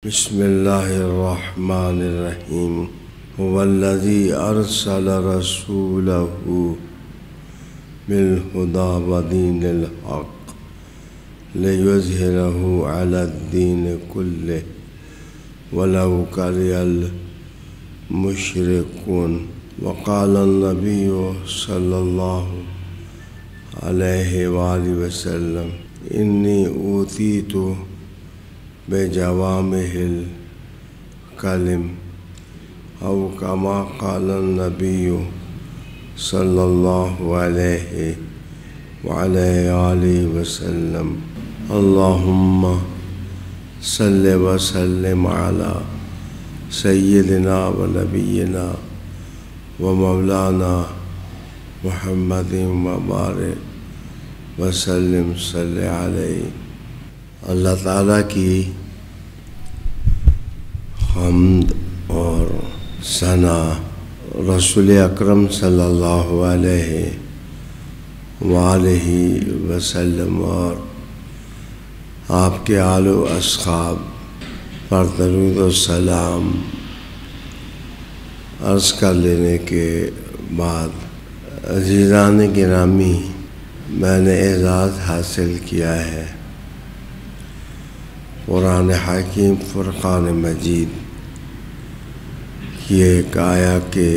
بسم اللہ الرحمن الرحیم هو الذی ارسل رسولہ بالہدی ودین الحق لیظہرہ علی الدین کلہ ولو کرہ المشرکون وقال النبی صلی اللہ علیہ وآلہ وسلم انی اوتیت بجوامع الکلم او کما قال النبی صلی اللہ علیہ وآلہ وسلم اللہم صلی وسلم علی سیدنا و نبینا و مولانا محمد وبارک وسلم صلی علیہ۔ اللہ تعالیٰ کی حمد اور ثنا رسول اکرم صلی اللہ علیہ وآلہ وسلم اور آپ کے آل و اصحاب پر درود و سلام عرض کر لینے کے بعد، عزیزان گرامی، میں نے اعزاز حاصل کیا ہے قرآن حکیم فرقان مجید کی ایک آیا کے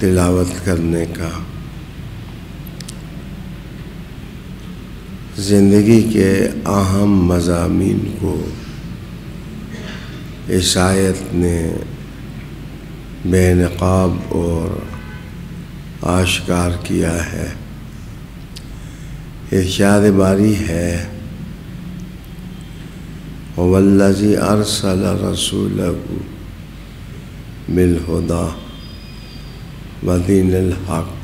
تلاوت کرنے کا۔ زندگی کے اہم مضامین کو اس آیت نے بے نقاب اور آشکار کیا ہے۔ ارشاد باری ہے وَالَّذِي أَرْسَلَ رَسُولَهُ بِالْهُدَى وَدِينِ الْحَقِّ،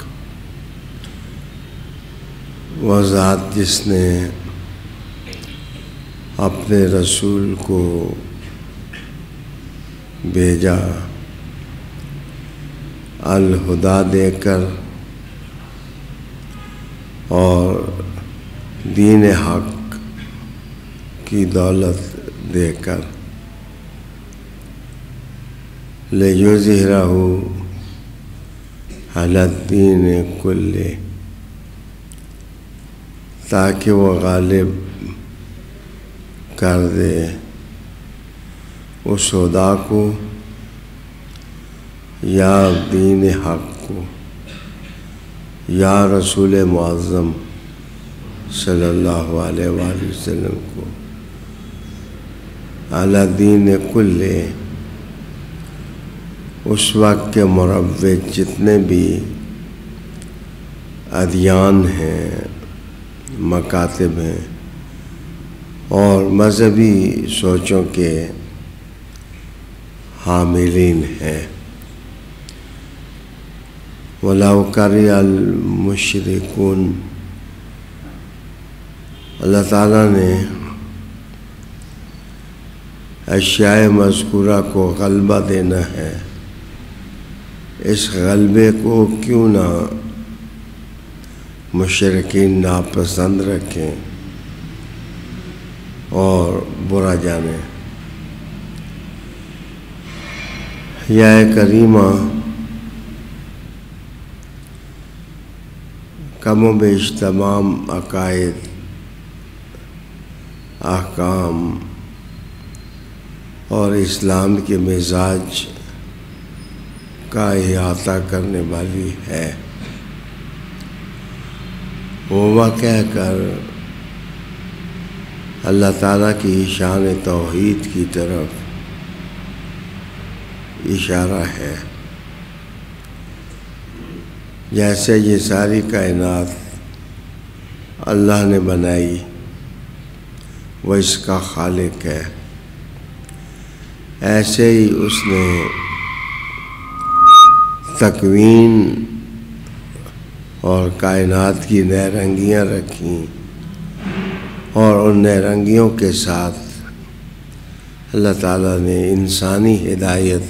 وہ ذات جس نے اپنے رسول کو بھیجا الہدا دے کر اور دین حق کی دولت دے کر، لیظہرہ علی الدین کلہ، تاکہ وہ غالب کر دے اس خدا کو یا دین حق کو یا رسول معظم صلی اللہ علیہ وآلہ وسلم کو، علی دین کلہ، اس وقت کے مروج جتنے بھی ادیان ہیں، مکاتب ہیں اور مذہبی سوچوں کے حاملین ہیں۔ وَلَوْ كَرِهَ الْمُشْرِكُونَ، اللہ تعالیٰ نے اشیاء مذکورہ کو غلبہ دینا ہے، اس غلبے کو کیوں نہ مشرکین ناپسند رکھیں اور برا جانیں۔ یا کریمہ کم و بیش تمام عقائد، احکام اور اسلام کے مزاج کا احاطہ کرنے والی ہے۔ وہ کہہ کر اللہ تعالیٰ کی شان توحید کی طرف اشارہ ہے۔ جیسے یہ ساری کائنات اللہ نے بنائی، وہ اس کا خالق ہے، ایسے ہی اس نے تکوین اور کائنات کی نئے رنگیاں رکھیں اور ان نئے رنگیوں کے ساتھ اللہ تعالیٰ نے انسانی ہدایت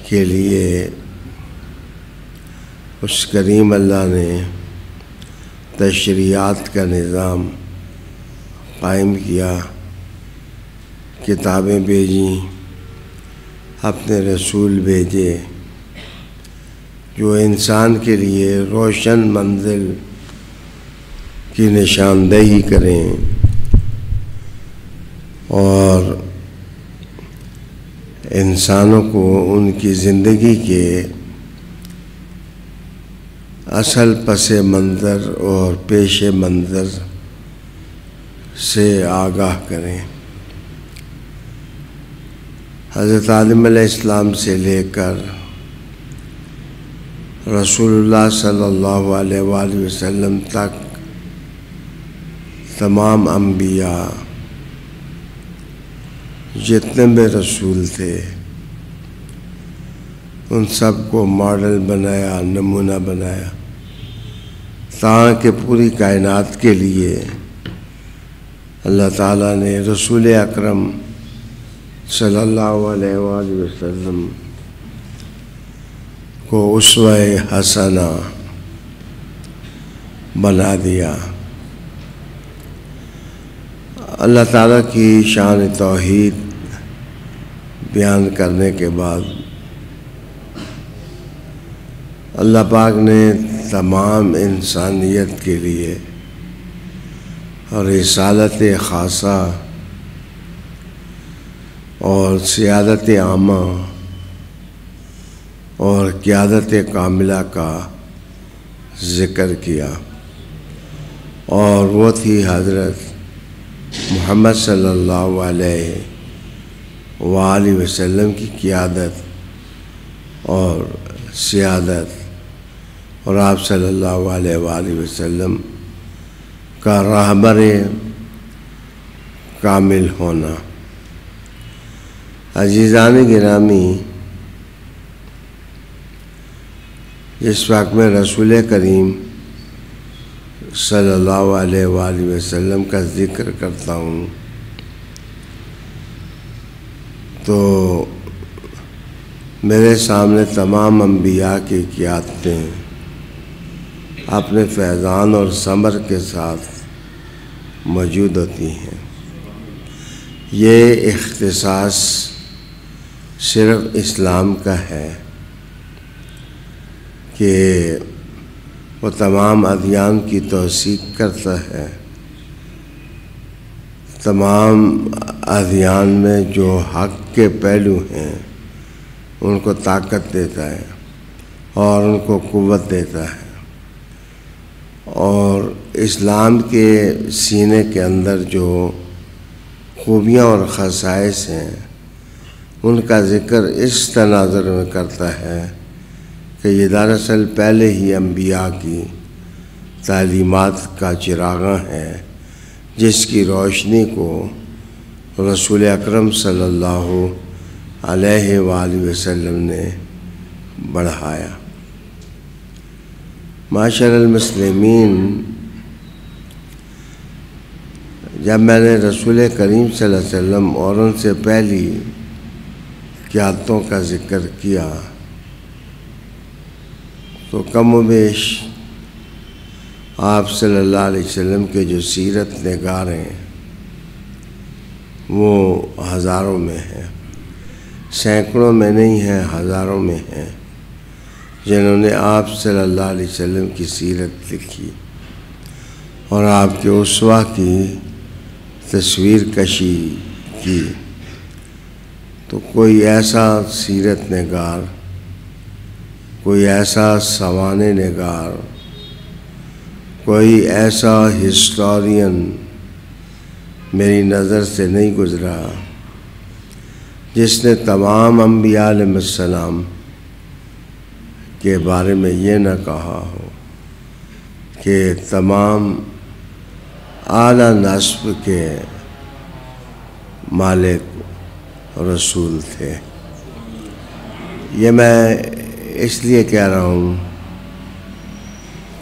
کے لیے اس کریم اللہ نے تشریعات کا نظام قائم کیا کتابیں بھیجیں، اپنے رسول بھیجے جو انسان کے لیے روشن منزل کی نشاندہی کریں اور انسانوں کو ان کی زندگی کے اصل پس منظر اور پیش منظر سے آگاہ کریں۔ حضرت آدم علیہ السلام سے لے کر رسول اللہ صلی اللہ علیہ وآلہ وسلم تک تمام انبیاء جتنے بھی رسول تھے ان سب کو ماڈل بنایا، نمونہ بنایا، تاکہ پوری کائنات کے لیے اللہ تعالیٰ نے رسول اکرم صلی اللہ علیہ وآلہ وسلم کو اسوہ حسنہ بنا دیا۔ اللہ تعالیٰ کی شان توحید بیان کرنے کے بعد اللہ پاک نے تمام انسانیت کے لیے اور رسالت خاصہ اور سیادت عامہ اور قیادت کاملہ کا ذکر کیا، اور وہ تھی حضرت محمد صلی اللہ علیہ وآلہ وسلم کی قیادت اور سیادت، اور آپ صلی اللہ علیہ وآلہ وسلم کا رہبر کامل ہونا۔ عزیزان گرامی، اس وقت میں رسول کریم صلی اللہ علیہ وآلہ وسلم کا ذکر کرتا ہوں تو میرے سامنے تمام انبیاء کی قیادتیں اپنے فیضان اور ثمر کے ساتھ موجود ہوتی ہیں۔ یہ اختصاص صرف اسلام کا ہے کہ وہ تمام ادیان کی توثیق کرتا ہے، تمام ادیان میں جو حق کے پہلو ہیں ان کو طاقت دیتا ہے اور ان کو قوت دیتا ہے، اور اسلام کے سینے کے اندر جو خوبیاں اور خصائص ہیں ان کا ذکر اس تناظر میں کرتا ہے کہ یہ دراصل پہلے ہی انبیاء کی تعلیمات کا چراغاں ہے، جس کی روشنی کو رسول اکرم صلی اللہ علیہ وآلہ وسلم نے بڑھایا۔ معاشر المسلمین، جب میں نے رسول کریم صلی اللہ علیہ وسلم اور ان سے پہلی قیادتوں کا ذکر کیا تو کم و بیش آپ صلی اللہ علیہ وسلم کے جو سیرت نگار ہیں وہ ہزاروں میں ہیں، سینکڑوں میں نہیں ہیں، ہزاروں میں ہیں، جنہوں نے آپ صلی اللہ علیہ وسلم کی سیرت لکھی اور آپ کے اسوہ کی تصویر کشی کی۔ تو کوئی ایسا سیرت نگار، کوئی ایسا سوانح نگار، کوئی ایسا ہسٹورین میری نظر سے نہیں گزرا جس نے تمام انبیاء علیہ السلام کے بارے میں یہ نہ کہا ہو کہ تمام اعلیٰ نسب کے مالک رسول تھے۔ یہ میں اس لیے کہہ رہا ہوں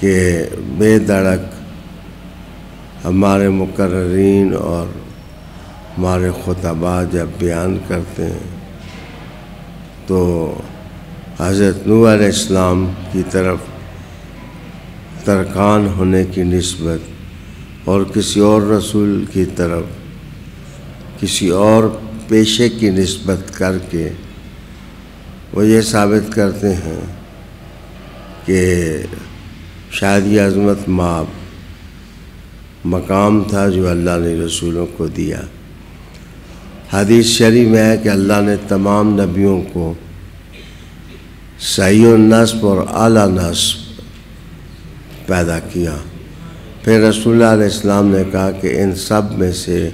کہ بے دھڑک ہمارے مقررین اور ہمارے خطباء جب بیان کرتے ہیں تو حضرت نوح علیہ السلام کی طرف ترکان ہونے کی نسبت اور کسی اور رسول کی طرف، کسی اور پیشے کی نسبت کر کے وہ یہ ثابت کرتے ہیں کہ شاید یہ عظمت مقام تھا جو اللہ نے رسولوں کو دیا۔ حدیث شریف میں ہے کہ اللہ نے تمام نبیوں کو صحیح النسب اور اعلیٰ نسب پیدا کیا۔ پھر رسول اللہ علیہ السلام نے کہا کہ ان سب میں سے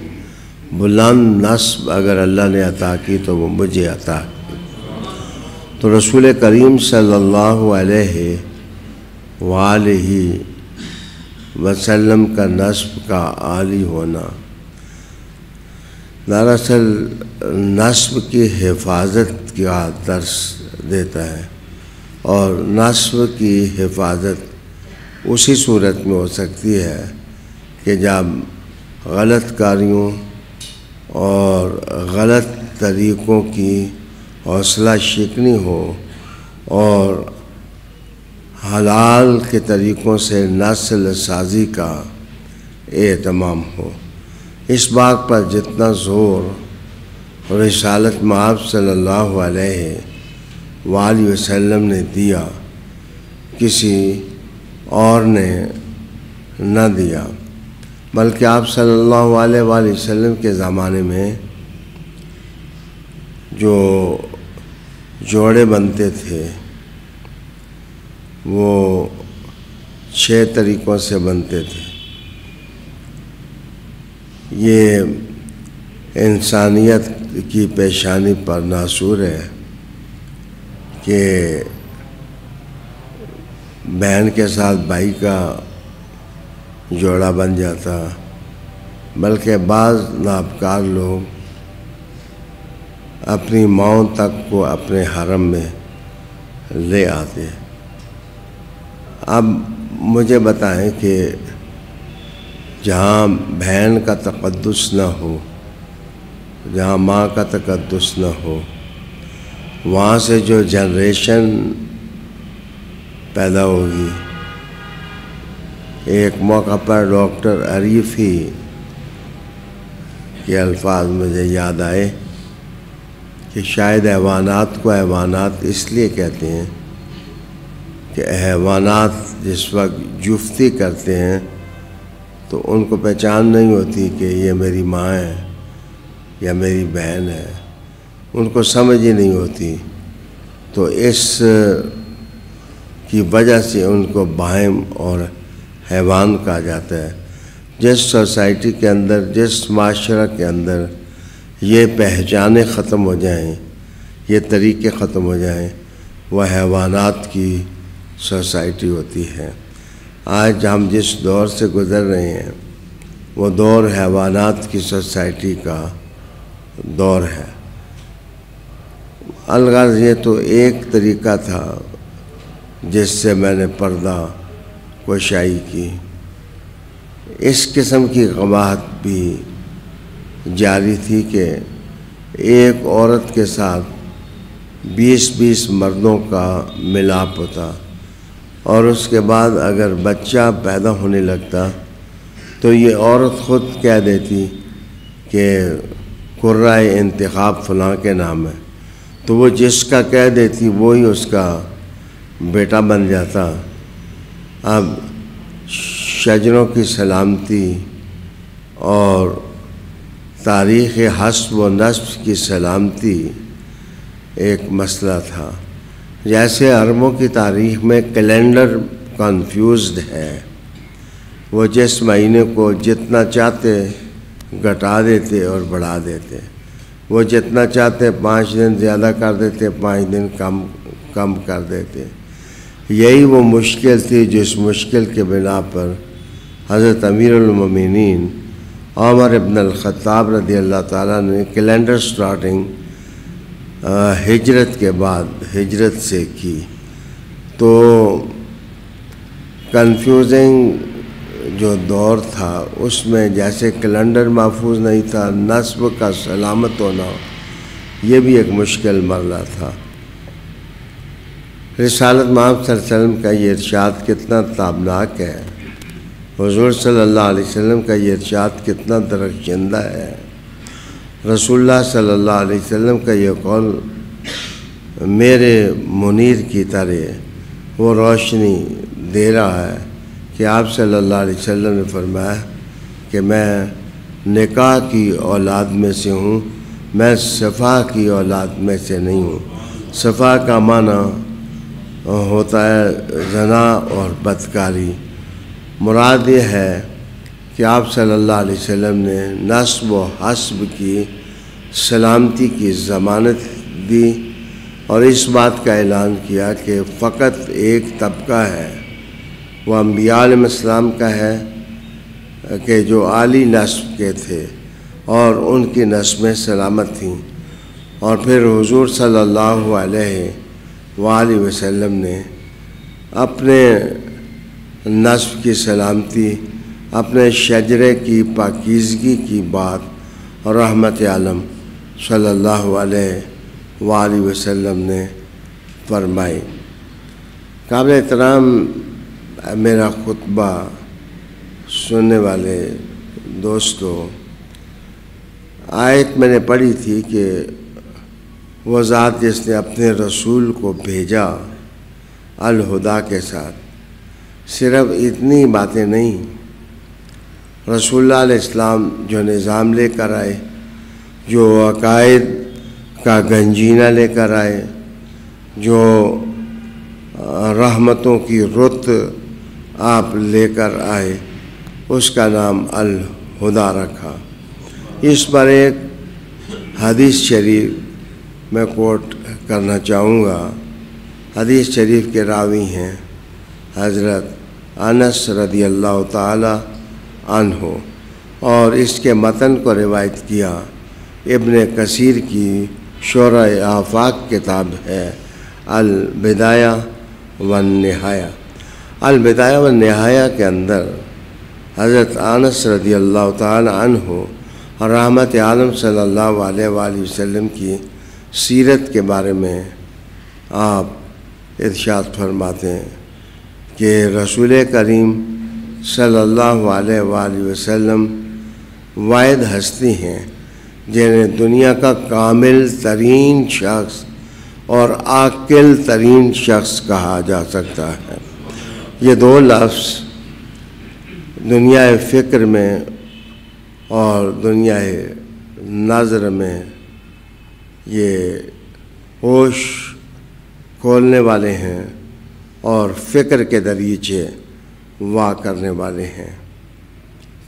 بلند نسب اگر اللہ نے عطا کی تو وہ مجھے عطا کی۔ تو رسول کریم صلی اللہ علیہ وآلہ وسلم کا نسب کا عالی ہونا دراصل نسب کی حفاظت کا درس دیتا ہے، اور نسب کی حفاظت اسی صورت میں ہو سکتی ہے کہ جب غلط کاریوں اور غلط طریقوں کی حوصلہ شکنی ہو اور حلال کے طریقوں سے نسل سازی کا اہتمام ہو۔ اس بات پر جتنا زور رسالت مآب صلی اللہ علیہ وآلہ وسلم نے دیا کسی اور نے نہ دیا، بلکہ آپ صلی اللہ علیہ وآلہ وسلم کے زمانے میں جو جوڑے بنتے تھے وہ 6 طریقوں سے بنتے تھے۔ یہ انسانیت کی پیشانی پر ناصور ہے کہ بہن کے ساتھ بھائی کا جوڑا بن جاتا، بلکہ بعض ناپکار لوگ اپنی ماؤں تک کو اپنے حرم میں لے آتے۔ اب مجھے بتائیں کہ جہاں بہن کا تقدس نہ ہو، جہاں ماں کا تقدس نہ ہو، وہاں سے جو جنریشن پیدا ہوگی، ایک موقع پر ڈاکٹر عریفی کے الفاظ مجھے یاد آئے کہ شاید حیوانات کو حیوانات اس لیے کہتے ہیں کہ حیوانات جس وقت جفتی کرتے ہیں تو ان کو پہچان نہیں ہوتی کہ یہ میری ماں ہے یا میری بہن ہے، ان کو سمجھ ہی نہیں ہوتی، تو اس کی وجہ سے ان کو بہائم اور حیوان کہا جاتا ہے۔ جس سوسائٹی کے اندر، جس معاشرہ کے اندر یہ پہچانیں ختم ہو جائیں، یہ طریقے ختم ہو جائیں، وہ حیوانات کی سوسائٹی ہوتی ہے۔ آج ہم جس دور سے گزر رہے ہیں وہ دور حیوانات کی سوسائٹی کا دور ہے۔ الغرض یہ تو ایک طریقہ تھا جس سے میں نے پردہ گشائی کی۔ اس قسم کی قباحت بھی جاری تھی کہ ایک عورت کے ساتھ 20 مردوں کا ملاپ ہوتا، اور اس کے بعد اگر بچہ پیدا ہونے لگتا تو یہ عورت خود کہہ دیتی کہ قرۂ انتخاب فلاں کے نام ہے، تو وہ جس کا کہہ دیتی وہی اس کا بیٹا بن جاتا۔ اب شجروں کی سلامتی اور تاریخ حسب و نسب کی سلامتی ایک مسئلہ تھا۔ جیسے عربوں کی تاریخ میں کیلنڈر کنفیوزڈ ہے، وہ جس مہینے کو جتنا چاہتے گھٹا دیتے اور بڑھا دیتے، وہ جتنا چاہتے 5 دن زیادہ کر دیتے، 5 دن کم کر دیتے۔ یہی وہ مشکل تھی جس مشکل کے بنا پر حضرت امیر المومنین عمر ابن الخطاب رضی اللہ تعالیٰ نے کیلنڈر سٹارٹنگ ہجرت کے بعد ہجرت سے کی۔ تو کنفیوزنگ جو دور تھا اس میں جیسے کیلنڈر محفوظ نہیں تھا، نسب کا سلامت ہونا یہ بھی ایک مشکل مرحلہ تھا۔ رسالت مآب صلی اللہ علیہ وسلم کا یہ ارشاد کتنا تابناک ہے، حضور صلی اللہ علیہ وسلم کا یہ ارشاد کتنا درخشندہ ہے۔ رسول اللہ صلی اللہ علیہ وسلم کا یہ قول میرے منیر کی طرح وہ روشنی دے رہا ہے کہ آپ صلی اللہ علیہ وسلم نے فرمایا کہ میں نکاح کی اولاد میں سے ہوں، میں صفا کی اولاد میں سے نہیں ہوں۔ صفا کا معنی ہوتا ہے زنا اور بدکاری۔ مراد یہ ہے کہ آپ صلی اللہ علیہ وسلم نے نسب و حسب کی سلامتی کی ضمانت دی اور اس بات کا اعلان کیا کہ فقط ایک طبقہ ہے، وہ انبیاء علیہ السلام کا ہے کہ جو عالی نسب کے تھے اور ان کی نسبیں سلامت تھیں، اور پھر حضور صلی اللہ علیہ وآلہ وسلم نے اپنے نسب کی سلامتی، اپنے شجرے کی پاکیزگی کی بات اور رحمت عالم صلی اللہ علیہ وآلہ وسلم نے فرمائی۔ قابل احترام میرا خطبہ سننے والے دوستو، آیت میں نے پڑھی تھی کہ وہ ذات جس نے اپنے رسول کو بھیجا الہدا کے ساتھ، صرف اتنی باتیں نہیں، رسول اللہ علیہ السلام جو نظام لے کر آئے، جو عقائد کا گنجینہ لے کر آئے، جو رحمتوں کی رت آپ لے کر آئے، اس کا نام الہدا رکھا۔ اس پر ایک حدیث شریف میں کوٹ کرنا چاہوں گا۔ حدیث شریف کے راوی ہیں حضرت انس رضی اللہ تعالی عنہ، اور اس کے متن کو روایت کیا ابن کثیر کی شرح آفاق کتاب ہے البدایہ والنہایہ۔ البدایہ والنہایہ کے اندر حضرت انس رضی اللہ تعالی عنہ اور رحمت عالم صلی اللہ علیہ وآلہ وسلم کی سیرت کے بارے میں آپ ارشاد فرماتے ہیں کہ رسول کریم صلی اللہ علیہ وآلہ وسلم واحد ہستی ہیں جنہیں دنیا کا کامل ترین شخص اور عاقل ترین شخص کہا جا سکتا ہے۔ یہ دو لفظ دنیا فکر میں اور دنیا نظر میں یہ ہوش کھولنے والے ہیں اور فکر کے دریچے وا کرنے والے ہیں۔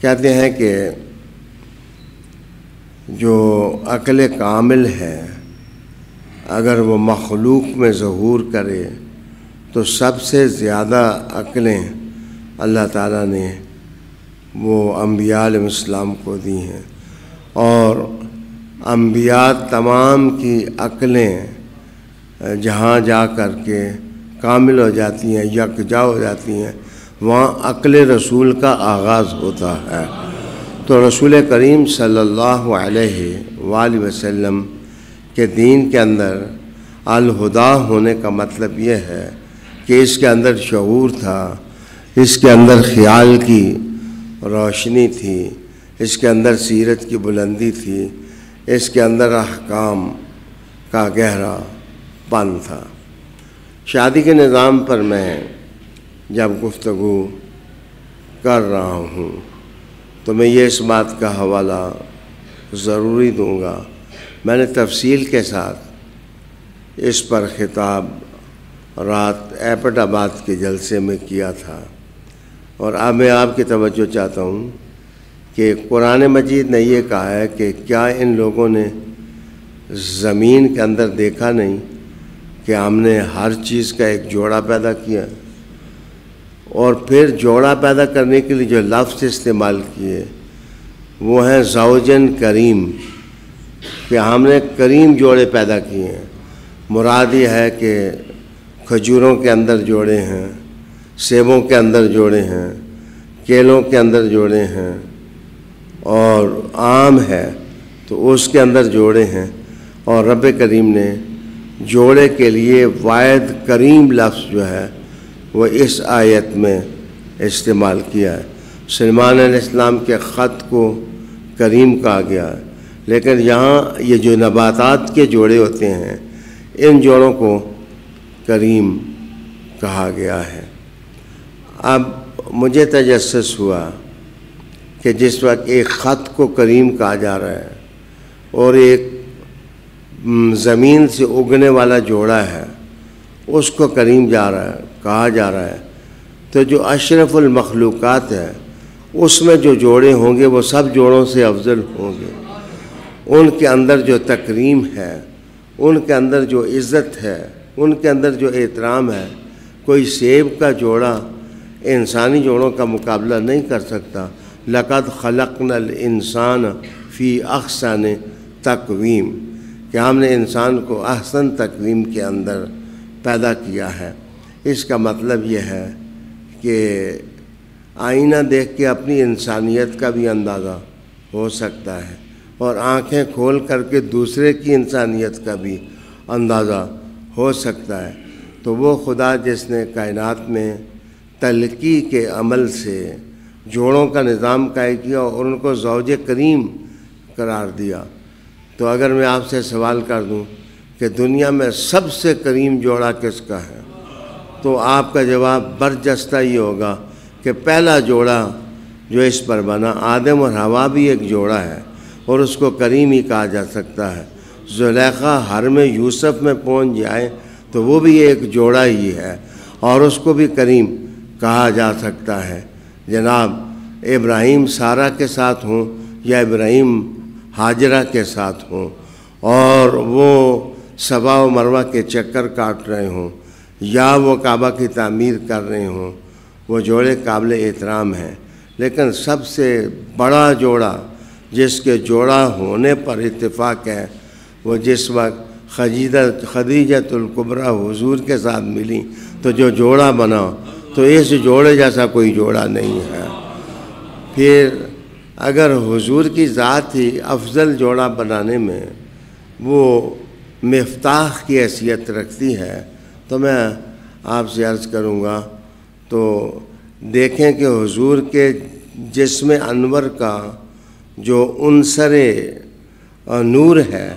کہتے ہیں کہ جو عقل کامل ہے اگر وہ مخلوق میں ظہور کرے تو سب سے زیادہ عقلیں اللہ تعالیٰ نے وہ انبیاء علیہ السلام کو دی ہیں، اور انبیاء تمام کی عقلیں جہاں جا کر کے کامل ہو جاتی ہیں، یکجا ہو جاتی ہیں، وہاں عقل رسول کا آغاز ہوتا ہے۔ تو رسول کریم صلی اللہ علیہ وآلہ وسلم کے دین کے اندر الہدا ہونے کا مطلب یہ ہے کہ اس کے اندر شعور تھا، اس کے اندر خیال کی روشنی تھی، اس کے اندر سیرت کی بلندی تھی، اس کے اندر احکام کا گہرا پن تھا۔ شادی کے نظام پر میں جب گفتگو کر رہا ہوں تو میں یہ اس بات کا حوالہ ضروری دوں گا، میں نے تفصیل کے ساتھ اس پر خطاب رات ایپٹ آباد کے جلسے میں کیا تھا، اور اب میں آپ کی توجہ چاہتا ہوں کہ قرآن مجید نے یہ کہا ہے کہ کیا ان لوگوں نے زمین کے اندر دیکھا نہیں کہ ہم نے ہر چیز کا ایک جوڑا پیدا کیا، اور پھر جوڑا پیدا کرنے کے لیے جو لفظ استعمال کیے وہ ہیں زوجن کریم، کہ ہم نے کریم جوڑے پیدا کیے ہیں۔ مراد یہ ہے کہ کھجوروں کے اندر جوڑے ہیں، سیبوں کے اندر جوڑے ہیں، کیلوں کے اندر جوڑے ہیں، اور آم ہے تو اس کے اندر جوڑے ہیں، اور رب کریم نے جوڑے کے لیے واحد کریم لفظ جو ہے وہ اس آیت میں استعمال کیا ہے۔ سلیمان علیہ السلام کے خط کو کریم کہا گیا ہے، لیکن یہاں یہ جو نباتات کے جوڑے ہوتے ہیں ان جوڑوں کو کریم کہا گیا ہے۔ اب مجھے تجسس ہوا کہ جس وقت ایک خط کو کریم کہا جا رہا ہے اور ایک زمین سے اگنے والا جوڑا ہے اس کو کریم کہا جا رہا ہے، تو جو اشرف المخلوقات ہے اس میں جو جوڑے ہوں گے وہ سب جوڑوں سے افضل ہوں گے۔ ان کے اندر جو تکریم ہے، ان کے اندر جو عزت ہے، ان کے اندر جو احترام ہے، کوئی سیب کا جوڑا انسانی جوڑوں کا مقابلہ نہیں کر سکتا۔ لقد خلقنا الانسان فی احسن تقویم، کہ ہم نے انسان کو احسن تقویم کے اندر پیدا کیا ہے۔ اس کا مطلب یہ ہے کہ آئینہ دیکھ کے اپنی انسانیت کا بھی اندازہ ہو سکتا ہے، اور آنکھیں کھول کر کے دوسرے کی انسانیت کا بھی اندازہ ہو سکتا ہے۔ تو وہ خدا جس نے کائنات میں تلقی کے عمل سے جوڑوں کا نظام قائم کیا اور ان کو زوج کریم قرار دیا، تو اگر میں آپ سے سوال کر دوں کہ دنیا میں سب سے کریم جوڑا کس کا ہے، تو آپ کا جواب برجستہ یہ ہوگا کہ پہلا جوڑا جو اس پر بنا آدم اور حوا بھی ایک جوڑا ہے اور اس کو کریم ہی کہا جا سکتا ہے۔ زلیخا حرم یوسف میں پہنچ جائے تو وہ بھی ایک جوڑا ہی ہے اور اس کو بھی کریم کہا جا سکتا ہے۔ جناب ابراہیم سارہ کے ساتھ ہوں یا ابراہیم ہاجرہ کے ساتھ ہوں، اور وہ صفا و مروہ کے چکر کاٹ رہے ہوں یا وہ کعبہ کی تعمیر کر رہے ہوں، وہ جوڑے قابل احترام ہیں۔ لیکن سب سے بڑا جوڑا جس کے جوڑا ہونے پر اتفاق ہے، وہ جس وقت خدیجۃ الکبریٰ حضور کے ساتھ ملی تو جو جوڑا بنا، تو اس جوڑے جیسا کوئی جوڑا نہیں ہے۔ پھر اگر حضور کی ذات ہی افضل جوڑا بنانے میں وہ مفتاح کی حیثیت رکھتی ہے، تو میں آپ سے عرض کروں گا تو دیکھیں کہ حضور کے جسم انور کا جو عنصر نور ہے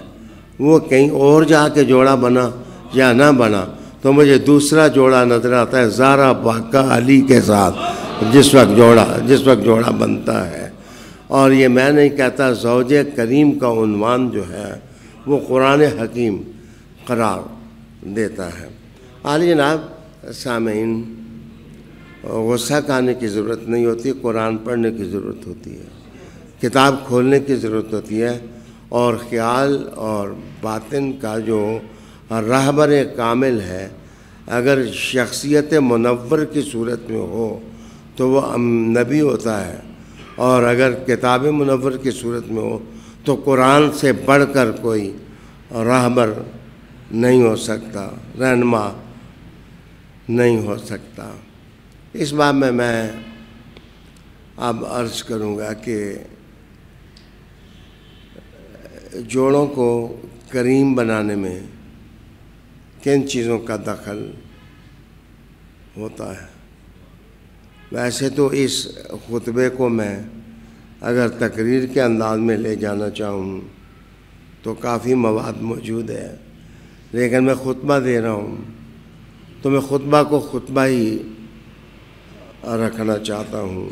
وہ کہیں اور جا کے جوڑا بنا یا نہ بنا، تو مجھے دوسرا جوڑا نظر آتا ہے زہرا پاکہ علی کے ساتھ جس وقت جوڑا بنتا ہے۔ اور یہ میں نہیں کہتا، زوج کریم کا عنوان جو ہے وہ قرآن حکیم قرار دیتا ہے۔ عالی جناب سامعین، غصہ کھانے کی ضرورت نہیں ہوتی، قرآن پڑھنے کی ضرورت ہوتی ہے، کتاب کھولنے کی ضرورت ہوتی ہے، اور خیال اور باطن کا جو راہبر کامل ہے اگر شخصیت منور کی صورت میں ہو تو وہ نبی ہوتا ہے، اور اگر کتاب منور کی صورت میں ہو تو قرآن سے بڑھ کر کوئی راہبر نہیں ہو سکتا، رہنما نہیں ہو سکتا۔ اس باب میں اب عرض کروں گا کہ جوڑوں کو کریم بنانے میں کن چیزوں کا دخل ہوتا ہے۔ ویسے تو اس خطبے کو میں اگر تقریر کے انداز میں لے جانا چاہوں تو کافی مواد موجود ہے، لیکن میں خطبہ دے رہا ہوں تو میں خطبہ کو خطبہ ہی رکھنا چاہتا ہوں،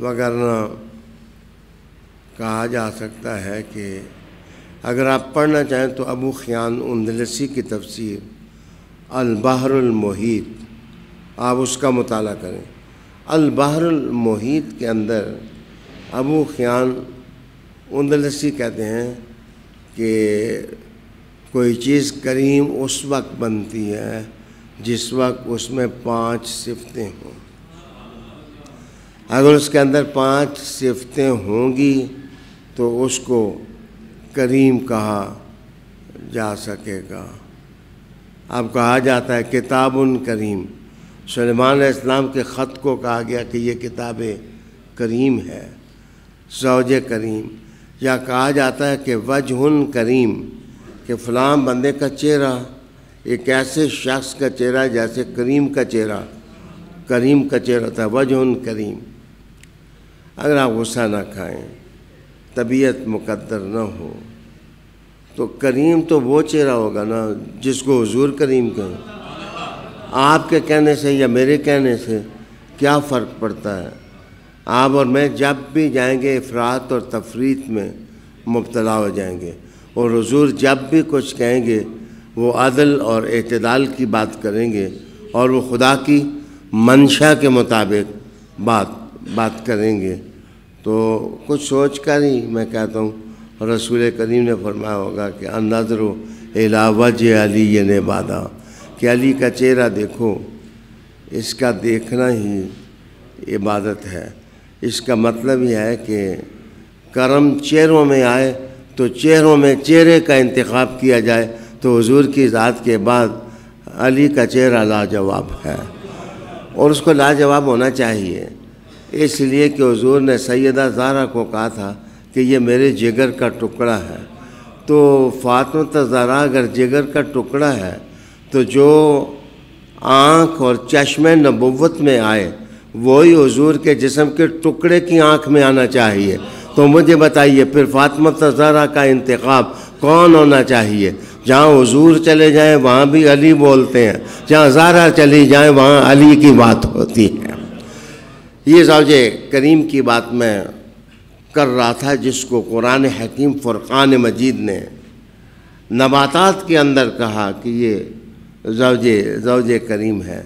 وگرنہ کہا جا سکتا ہے کہ اگر آپ پڑھنا چاہیں تو ابو خیان اندلسی کی تفسیر البحر المحیط آپ اس کا مطالعہ کریں۔ البحر المحیط کے اندر ابو خیان اندلسی کہتے ہیں کہ کوئی چیز کریم اس وقت بنتی ہے جس وقت اس میں 5 صفتیں ہوں۔ اگر اس کے اندر 5 صفتیں ہوں گی تو اس کو کریم کہا جا سکے گا۔ اب کہا جاتا ہے کتاب کریم، سلیمان علیہ السلام کے خط کو کہا گیا کہ یہ کتاب کریم ہے، زوج کریم، یا کہا جاتا ہے کہ وجہ کریم، کہ فلاں بندے کا چہرہ ایک ایسے شخص کا چہرہ جیسے کریم کا چہرہ تھا، وجہ کریم۔ اگر آپ غصہ نہ کھائیں طبیعت مقدر نہ ہو تو کریم تو وہ چہرہ ہوگا نا جس کو حضور کریم کہیں۔ آپ کے کہنے سے یا میرے کہنے سے کیا فرق پڑتا ہے؟ آپ اور میں جب بھی جائیں گے افراط اور تفریط میں مبتلا ہو جائیں گے، اور حضور جب بھی کچھ کہیں گے وہ عدل اور اعتدال کی بات کریں گے، اور وہ خدا کی منشا کے مطابق بات کریں گے۔ تو کچھ سوچ کر ہی میں کہتا ہوں، رسول کریم نے فرمایا ہوگا کہ النظر الی وجہ علی عبادہ، کہ علی کا چہرہ دیکھو، اس کا دیکھنا ہی عبادت ہے۔ اس کا مطلب یہ ہے کہ کرم چہروں میں آئے تو چہروں میں چہرے کا انتخاب کیا جائے، تو حضور کی ذات کے بعد علی کا چہرہ لاجواب ہے، اور اس کو لاجواب ہونا چاہیے، اس لیے کہ حضور نے سیدہ زہرا کو کہا تھا کہ یہ میرے جگر کا ٹکڑا ہے۔ تو فاطمہ زہرا اگر جگر کا ٹکڑا ہے تو جو آنکھ اور چشم نبوت میں آئے وہی حضور کے جسم کے ٹکڑے کی آنکھ میں آنا چاہیے۔ تو مجھے بتائیے پھر فاطمہ زہرا کا انتخاب کون ہونا چاہیے؟ جہاں حضور چلے جائیں وہاں بھی علی بولتے ہیں، جہاں زہرا چلی جائیں وہاں علی کی بات ہوتی ہے۔ یہ زوج کریم کی بات میں کر رہا تھا، جس کو قرآن حکیم فرقان مجید نے نباتات کے اندر کہا کہ یہ زوج کریم ہے۔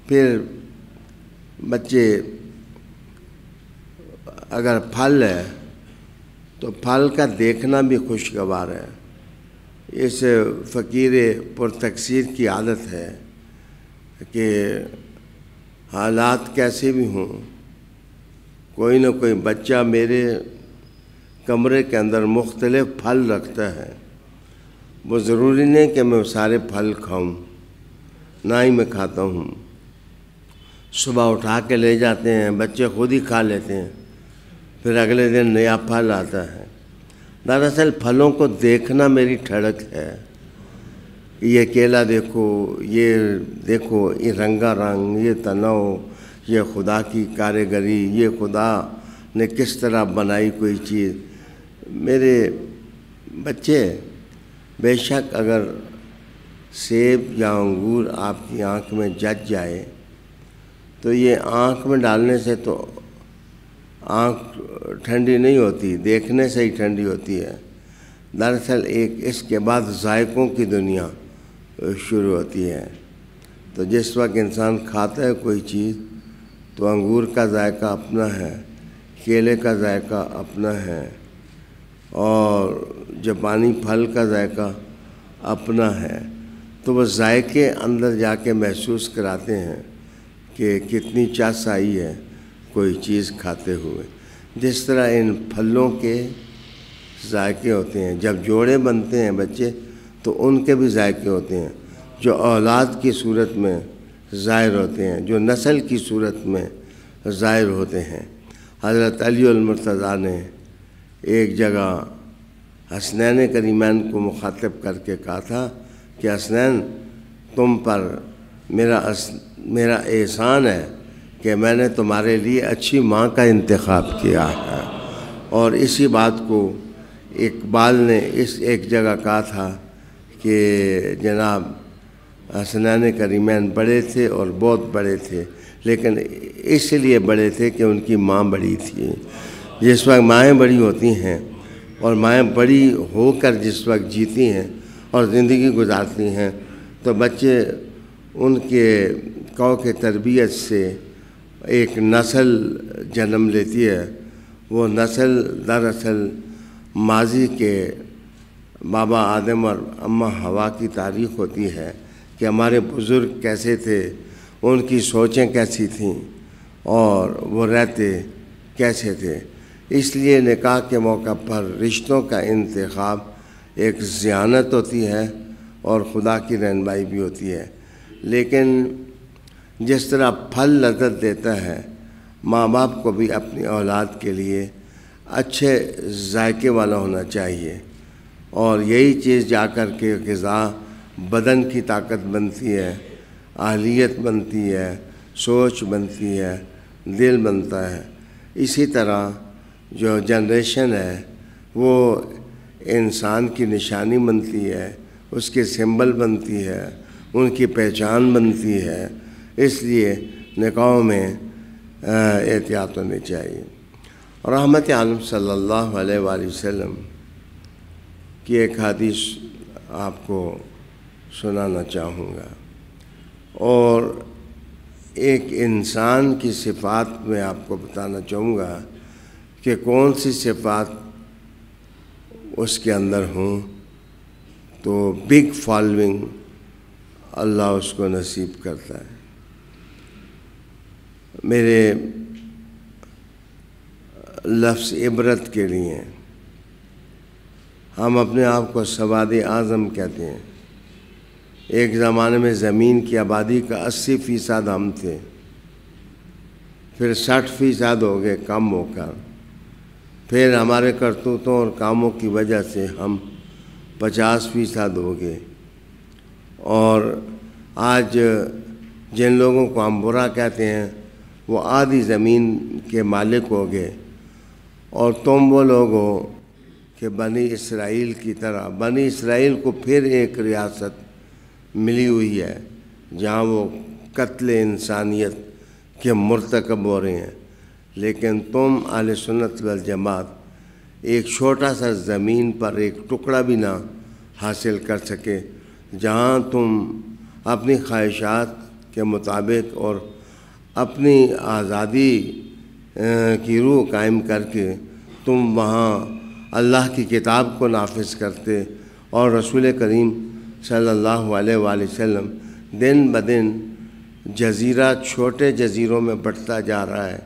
پھر بچے اگر پھل ہے تو پھل کا دیکھنا بھی خوشگوار ہے۔ اس فقیر پرتقصیر کی عادت ہے کہ حالات کیسے بھی ہوں، کوئی نہ کوئی بچہ میرے کمرے کے اندر مختلف پھل رکھتا ہے۔ وہ ضروری نہیں کہ میں سارے پھل کھاؤں، نہ ہی میں کھاتا ہوں۔ صبح اٹھا کے لے جاتے ہیں، بچے خود ہی کھا لیتے ہیں، پھر اگلے دن نیا پھل آتا ہے۔ دراصل پھلوں کو دیکھنا میری ٹھڑک ہے۔ یہ کیلا دیکھو، یہ رنگا رنگ، یہ تنوع، یہ خدا کی کاریگری، یہ خدا نے کس طرح بنائی کوئی چیز۔ میرے بچے بے شک اگر سیب یا انگور آپ کی آنکھ میں جچ جائے تو یہ آنکھ میں ڈالنے سے تو آنکھ ٹھنڈی نہیں ہوتی، دیکھنے سے ہی ٹھنڈی ہوتی ہے۔ دراصل اس کے بعد ذائقوں کی دنیا شروع ہوتی ہے۔ تو جس وقت انسان کھاتا ہے کوئی چیز تو انگور کا ذائقہ اپنا ہے، کیلے کا ذائقہ اپنا ہے، اور جاپانی پھل کا ذائقہ اپنا ہے۔ تو وہ ذائقے اندر جا کے محسوس کراتے ہیں کہ کتنی چس آئی ہے کوئی چیز کھاتے ہوئے۔ جس طرح ان پھلوں کے ذائقے ہوتے ہیں، جب جوڑے بنتے ہیں بچے تو ان کے بھی ذائقے ہوتے ہیں، جو اولاد کی صورت میں ظاہر ہوتے ہیں، جو نسل کی صورت میں ظاہر ہوتے ہیں۔ حضرت علی المرتضیٰ نے ایک جگہ حسنین کریمین کو مخاطب کر کے کہا تھا کہ حسنین، تم پر میرا احسان ہے کہ میں نے تمہارے لیے اچھی ماں کا انتخاب کیا ہے۔ اور اسی بات کو اقبال نے ایک جگہ کہا تھا کہ جناب حسنین کریمین بڑے تھے اور بہت بڑے تھے، لیکن اس لیے بڑے تھے کہ ان کی ماں بڑی تھی۔ جس وقت مائیں بڑی ہوتی ہیں اور مائیں بڑی ہو کر جس وقت جیتی ہیں اور زندگی گزارتی ہیں تو بچے ان کے قو کے تربیت سے ایک نسل جنم لیتی ہے۔ وہ نسل دراصل ماضی کے بابا آدم اور اماں حوا کی تاریخ ہوتی ہے کہ ہمارے بزرگ کیسے تھے، ان کی سوچیں کیسی تھیں اور وہ رہتے کیسے تھے۔ اس لیے نکاح کے موقع پر رشتوں کا انتخاب ایک ذہانت ہوتی ہے اور خدا کی رہنمائی بھی ہوتی ہے۔ لیکن جس طرح پھل لذت دیتا ہے، ماں باپ کو بھی اپنی اولاد کے لیے اچھے ذائقے والا ہونا چاہیے، اور یہی چیز جا کر کے غذا بدن کی طاقت بنتی ہے، اہلیت بنتی ہے، سوچ بنتی ہے، دل بنتا ہے۔ اسی طرح جو جنریشن ہے وہ انسان کی نشانی بنتی ہے، اس کے سمبل بنتی ہے، ان کی پہچان بنتی ہے، اس لیے نکاحوں میں احتیاط ہونی چاہیے۔ اور رحمت عالم صلی اللہ علیہ وآلہ وسلم کی ایک حدیث آپ کو سنانا چاہوں گا، اور ایک انسان کی صفات میں آپ کو بتانا چاہوں گا کہ کون سی صفات اس کے اندر ہوں تو بگ فالوئنگ اللہ اس کو نصیب کرتا ہے۔ میرے لفظ عبرت کے لیے ہم اپنے آپ کو سواد اعظم کہتے ہیں۔ ایک زمانے میں زمین کی آبادی کا 80% ہم تھے، پھر 60% ہو گئے کم ہو کر، پھر ہمارے کرتوتوں اور کاموں کی وجہ سے ہم 50% ہو گئے، اور آج جن لوگوں کو ہم برا کہتے ہیں وہ آدھی زمین کے مالک ہو گئے، اور تم وہ لوگ ہو کہ بنی اسرائیل کی طرح۔ بنی اسرائیل کو پھر ایک ریاست ملی ہوئی ہے جہاں وہ قتل انسانیت کے مرتکب ہو رہے ہیں، لیکن تم اہل سنت والجماعت ایک چھوٹا سا زمین پر ایک ٹکڑا بھی نہ حاصل کر سکے جہاں تم اپنی خواہشات کے مطابق اور اپنی آزادی کی روح قائم کر کے تم وہاں اللہ کی کتاب کو نافذ کرتے، اور رسول کریم صلی اللہ علیہ وآلہ وسلم دن بدن جزیرہ چھوٹے جزیروں میں بٹتا جا رہا ہے،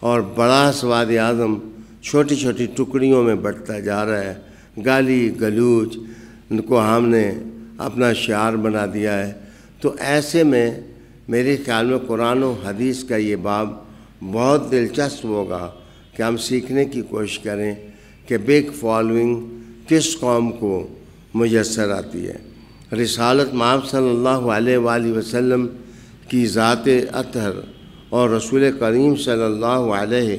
اور بڑا سواد اعظم چھوٹی چھوٹی ٹکڑیوں میں بٹتا جا رہا ہے۔ گالی گلوچ ان کو ہم نے اپنا شعار بنا دیا ہے۔ تو ایسے میں میرے خیال میں قرآن و حدیث کا یہ باب بہت دلچسپ ہوگا کہ ہم سیکھنے کی کوشش کریں کہ بگ فالوئنگ کس قوم کو میسر آتی ہے۔ رسالت مآب صلی اللہ علیہ وآلہ وسلم کی ذات اطہر اور رسول کریم صلی اللہ علیہ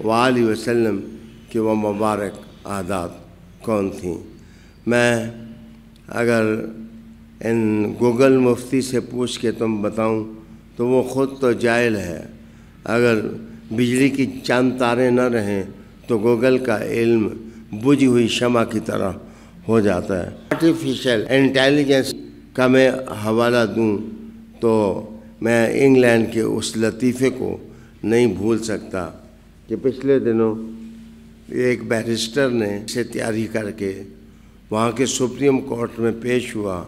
وآلہ وسلم کی وہ مبارک عادات کون تھیں؟ میں اگر ان گوگل مفتی سے پوچھ کے تم بتاؤں تو وہ خود تو جاہل ہے۔ اگر بجلی کی چند تاریں نہ رہیں تو گوگل کا علم بجھی ہوئی شمع کی طرح ہو جاتا ہے۔ آرٹیفیشل انٹیلیجنس کا میں حوالہ دوں تو میں انگلینڈ کے اس لطیفے کو نہیں بھول سکتا کہ پچھلے دنوں ایک بیرسٹر نے اسے تیاری کر کے وہاں کے سپریم کورٹ میں پیش ہوا،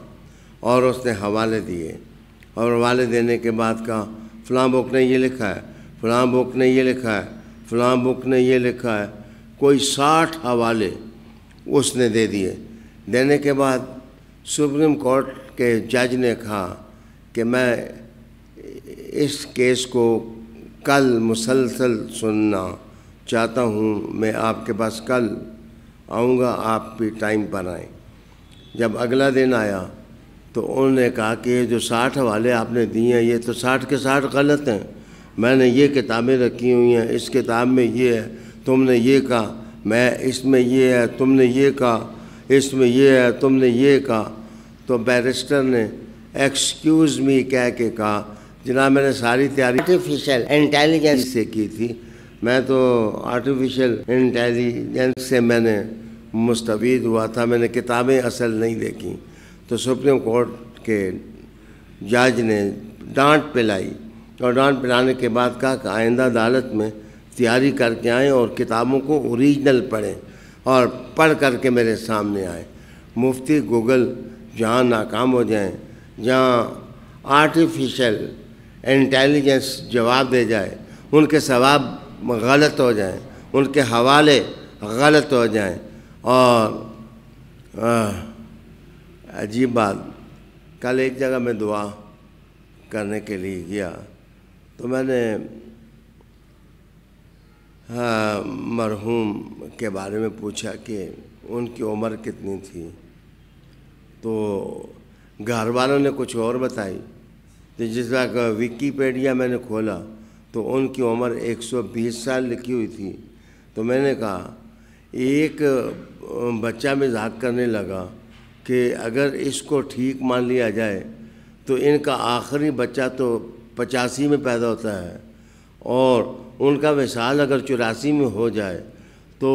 اور اس نے حوالے دیے، اور حوالے دینے کے بعد کہا فلاں بک نے یہ لکھا ہے، فلاں بک نے یہ لکھا ہے، فلاں بک نے یہ لکھا ہے۔ کوئی 60 حوالے اس نے دے دیے۔ دینے کے بعد سپریم کورٹ کے جج نے کہا کہ میں اس کیس کو کل مسلسل سننا چاہتا ہوں، میں آپ کے پاس کل آؤں گا، آپ بھی ٹائم پر آئیں۔ جب اگلا دن آیا تو انہوں نے کہا کہ یہ جو 60 حوالے آپ نے دیے ہیں یہ تو 60 کے 60 غلط ہیں، میں نے یہ کتابیں رکھی ہوئی ہیں، اس کتاب میں یہ ہے، تم نے یہ کہا، میں اس میں یہ ہے، تم نے یہ کہا، اس میں یہ ہے، تم نے یہ کہا۔ تو بیرسٹر نے ایکسکیوز می کہہ کے کہا جناب میں نے ساری تیاری آرٹیفیشل انٹیلیجنس سے کی تھی، میں تو آرٹیفیشل انٹیلیجنس سے میں نے مستفید ہوا تھا، میں نے کتابیں اصل نہیں دیکھیں۔ تو سپریم کورٹ کے جج نے ڈانٹ پلائی، اور ڈانٹ پلانے کے بعد کہا کہ آئندہ عدالت میں تیاری کر کے آئیں اور کتابوں کو اوریجنل پڑھیں، اور پڑھ کر کے میرے سامنے آئیں۔ مفتی گوگل جہاں ناکام ہو جائیں، جہاں آرٹیفیشل انٹیلیجنس جواب دے جائے، ان کے ثواب غلط ہو جائیں، ان کے حوالے غلط ہو جائیں۔ اور عجیب بات، کل ایک جگہ میں دعا کرنے کے لیے گیا تو میں نے مرحوم کے بارے میں پوچھا کہ ان کی عمر کتنی تھی، تو گھر والوں نے کچھ اور بتائی۔ تو جس طرح ویکیپیڈیا میں نے کھولا تو ان کی عمر 120 سال لکھی ہوئی تھی، تو میں نے کہا ایک بچہ مذاق کرنے لگا کہ اگر اس کو ٹھیک مان لیا جائے تو ان کا آخری بچہ تو 85 میں پیدا ہوتا ہے، اور ان کا وصال اگر 84 میں ہو جائے تو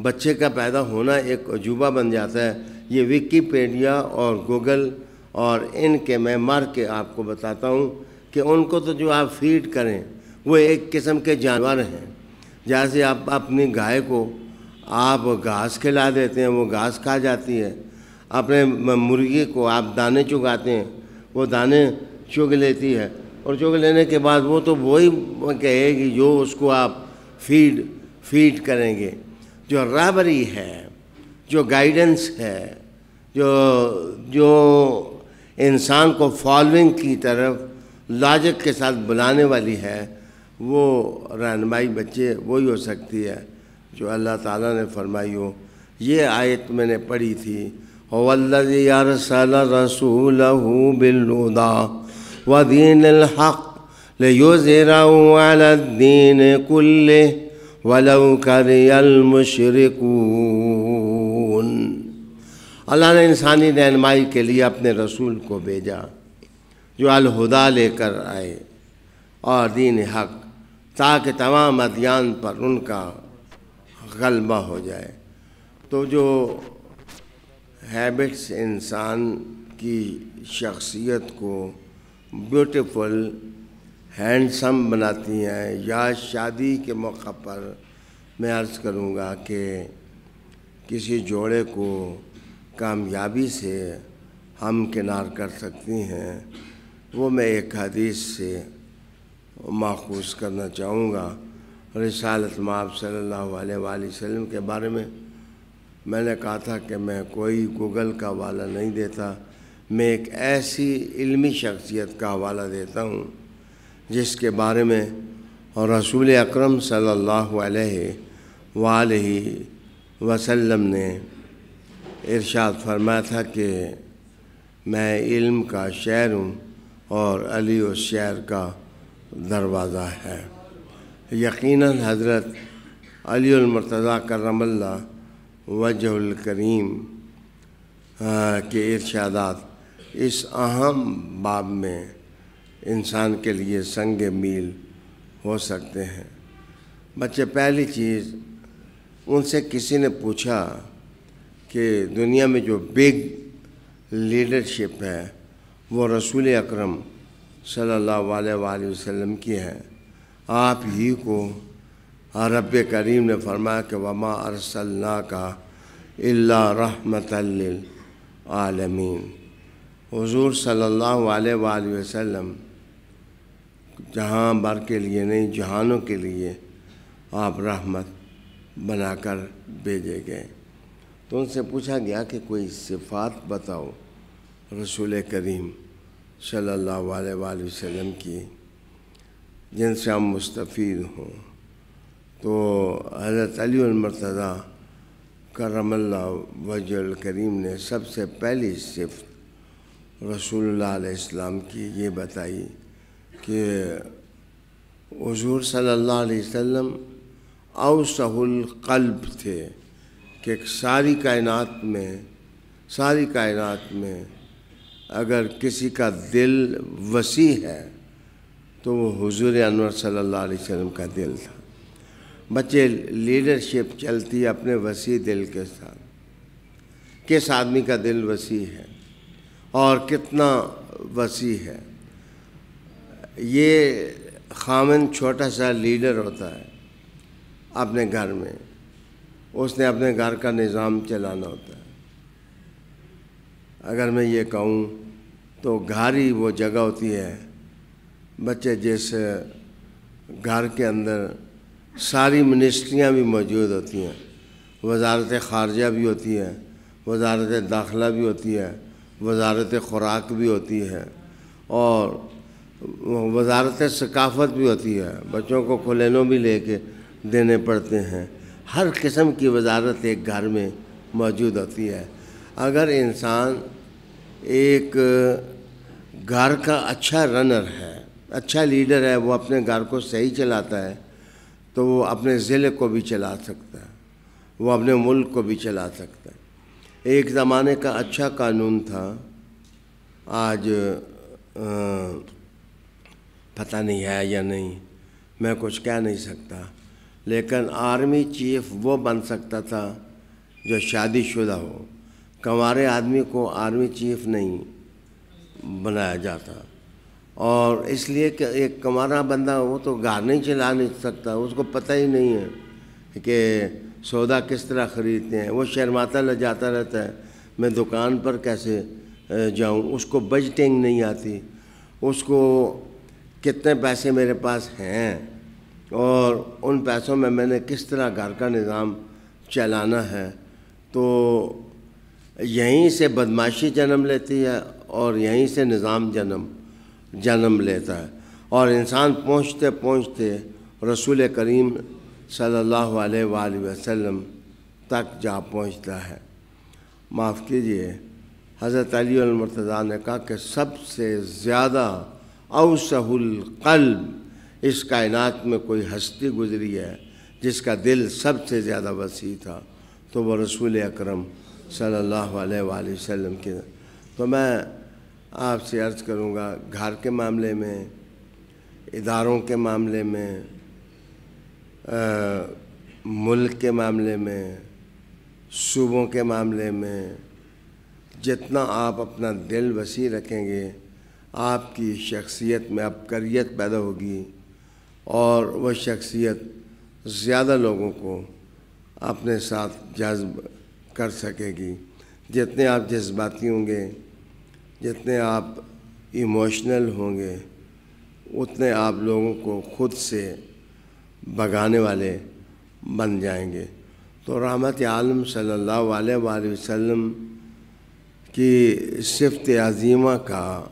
بچے کا پیدا ہونا ایک عجوبہ بن جاتا ہے۔ یہ ویکیپیڈیا اور گوگل اور ان کے میں مار کے آپ کو بتاتا ہوں کہ ان کو تو جو آپ فیڈ کریں وہ ایک قسم کے جانور ہیں۔ جیسے آپ اپنی گائے کو آپ گھاس کھلا دیتے ہیں، وہ گھاس کھا جاتی ہے، اپنے مرغی کو آپ دانے چگاتے ہیں، وہ دانے چگ لیتی ہے، اور چگ لینے کے بعد وہ تو وہی کہے گی جو اس کو آپ فیڈ کریں گے۔ جو رہبری ہے، جو گائیڈنس ہے، جو انسان کو فالوئنگ کی طرف لاجک کے ساتھ بلانے والی ہے، وہ رہنمائی بچے وہی ہو سکتی ہے جو اللہ تعالیٰ نے فرمائی ہو۔ یہ آیت میں نے پڑھی تھی، هو الذی ارسل رسولہ بالہدی ودین الحق لیظہرہ علی الدین کلہ ولو کری المشرکون۔ اللہ نے انسانی رہنمائی کے لیے اپنے رسول کو بھیجا جو الہدا لے کر آئے اور دین حق، تاکہ تمام ادیان پر ان کا غلبہ ہو جائے۔ تو جو ہیبٹس انسان کی شخصیت کو بیوٹیفل، ہینڈسم بناتی ہیں، یا شادی کے موقع پر میں عرض کروں گا کہ کسی جوڑے کو کامیابی سے ہم کنار کر سکتی ہیں، وہ میں ایک حدیث سے ماخوذ کرنا چاہوں گا۔ رسالت مآب صلی اللہ علیہ وآلہ وسلم کے بارے میں نے کہا تھا کہ میں کوئی گوگل کا حوالہ نہیں دیتا، میں ایک ایسی علمی شخصیت کا حوالہ دیتا ہوں جس کے بارے میں اور رسول اکرم صلی اللہ علیہ وآلہ وسلم نے ارشاد فرمایا تھا کہ میں علم کا شہر ہوں اور علی اس شہر کا دروازہ ہے۔ یقیناً حضرت علی المرتضیٰ کرم اللہ وجہ الکریم کے ارشادات اس اہم باب میں انسان کے لیے سنگ میل ہو سکتے ہیں۔ بچے، پہلی چیز ان سے کسی نے پوچھا کہ دنیا میں جو بگ لیڈرشپ ہے وہ رسول اکرم صلی اللہ علیہ وآلہ وسلم کی ہے۔ آپ ہی کو رب کریم نے فرمایا کہ وما ارسلناک الا رحمۃ للعالمین۔ حضور صلی اللہ علیہ وآلہ وسلم جہاں بھر کے لیے نہیں، جہانوں کے لیے آپ رحمت بنا کر بھیجے گئے۔ تو ان سے پوچھا گیا کہ کوئی صفات بتاؤ رسول کریم صلی اللہ علیہ وآلہ وسلم کی جن سے ہم مستفید ہوں۔ تو حضرت علی المرتضیٰ کرم اللہ وجہ الکریم نے سب سے پہلی صفت رسول اللہ علیہ السلام کی یہ بتائی کہ حضور صلی اللہ علیہ وسلم اوسع القلب تھے، کہ ساری کائنات میں اگر کسی کا دل وسیع ہے تو وہ حضور انور صلی اللہ علیہ وسلم کا دل تھا۔ بچے، لیڈرشپ چلتی ہے اپنے وسیع دل کے ساتھ۔ کس آدمی کا دل وسیع ہے اور کتنا وسیع ہے؟ یہ خامن چھوٹا سا لیڈر ہوتا ہے اپنے گھر میں، اس نے اپنے گھر کا نظام چلانا ہوتا ہے۔ اگر میں یہ کہوں تو گھر ہی وہ جگہ ہوتی ہے بچے جس گھر کے اندر ساری منسٹریاں بھی موجود ہوتی ہیں، وزارت خارجہ بھی ہوتی ہے، وزارت داخلہ بھی ہوتی ہے، وزارت خوراک بھی ہوتی ہے، اور وزارت ثقافت بھی ہوتی ہے، بچوں کو کھلینوں بھی لے کے دینے پڑتے ہیں۔ ہر قسم کی وزارت ایک گھر میں موجود ہوتی ہے۔ اگر انسان ایک گھر کا اچھا رنر ہے، اچھا لیڈر ہے، وہ اپنے گھر کو صحیح چلاتا ہے، تو وہ اپنے ضلع کو بھی چلا سکتا ہے، وہ اپنے ملک کو بھی چلا سکتا ہے۔ ایک زمانے کا اچھا قانون تھا، آج پتہ نہیں ہے یا نہیں، میں کچھ کہہ نہیں سکتا، لیکن آرمی چیف وہ بن سکتا تھا جو شادی شدہ ہو، کنوارے آدمی کو آرمی چیف نہیں بنایا جاتا، اور اس لیے کہ ایک کنوارا بندہ وہ تو گھر نہیں چلا نہیں سکتا، اس کو پتہ ہی نہیں ہے کہ سودا کس طرح خریدتے ہیں، وہ شرماتا لجاتا رہتا ہے میں دکان پر کیسے جاؤں، اس کو بجٹنگ نہیں آتی، اس کو کتنے پیسے میرے پاس ہیں اور ان پیسوں میں میں نے کس طرح گھر کا نظام چلانا ہے۔ تو یہیں سے بدمعاشی جنم لیتی ہے اور یہیں سے نظام جنم لیتا ہے، اور انسان پہنچتے پہنچتے رسول کریم صلی اللہ علیہ وآلہ وسلم تک جا پہنچتا ہے۔ معاف کیجئے، حضرت علی المرتضیٰ نے کہا کہ سب سے زیادہ اوسع القلب اس کائنات میں کوئی ہستی گزری ہے جس کا دل سب سے زیادہ وسیع تھا، تو وہ رسول اکرم صلی اللہ علیہ وآلہ وسلم کی۔ تو میں آپ سے عرض کروں گا، گھر کے معاملے میں، اداروں کے معاملے میں، ملک کے معاملے میں، صوبوں کے معاملے میں، جتنا آپ اپنا دل وسیع رکھیں گے، آپ کی شخصیت میں عبقریت پیدا ہوگی، اور وہ شخصیت زیادہ لوگوں کو اپنے ساتھ جذب کر سکے گی۔ جتنے آپ جذباتی ہوں گے، جتنے آپ ایموشنل ہوں گے، اتنے آپ لوگوں کو خود سے بھگانے والے بن جائیں گے۔ تو رحمت عالم صلی اللہ علیہ وآلہ وسلم کی صفت عظیمہ کا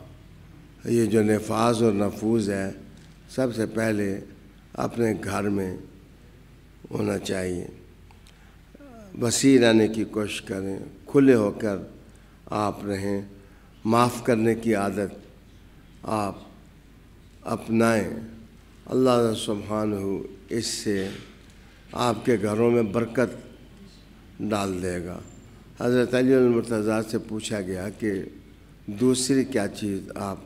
یہ جو نفاذ اور نفوذ ہے، سب سے پہلے اپنے گھر میں ہونا چاہیے۔ وسیع رہنے کی کوشش کریں، کھلے ہو کر آپ رہیں، معاف کرنے کی عادت آپ اپنائیں، اللہ سبحانہ اس سے آپ کے گھروں میں برکت ڈال دے گا۔ حضرت علی المرتضیٰ سے پوچھا گیا کہ دوسری کیا چیز آپ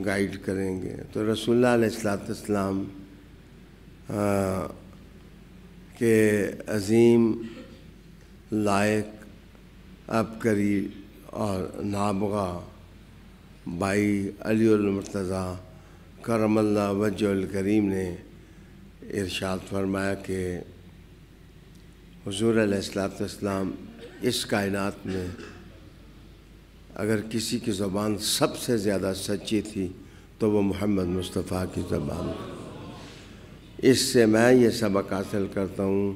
گائیڈ کریں گے، تو رسول اللہ علیہ السلام کے عظیم، لائق، عبقری اور نابغہ بھائی علی المرتضیٰ کرم اللہ وجہ الکریم نے ارشاد فرمایا کہ حضور علیہ السلام اس کائنات میں اگر کسی کی زبان سب سے زیادہ سچی تھی تو وہ محمد مصطفیٰ کی زبان تھی۔ اس سے میں یہ سبق حاصل کرتا ہوں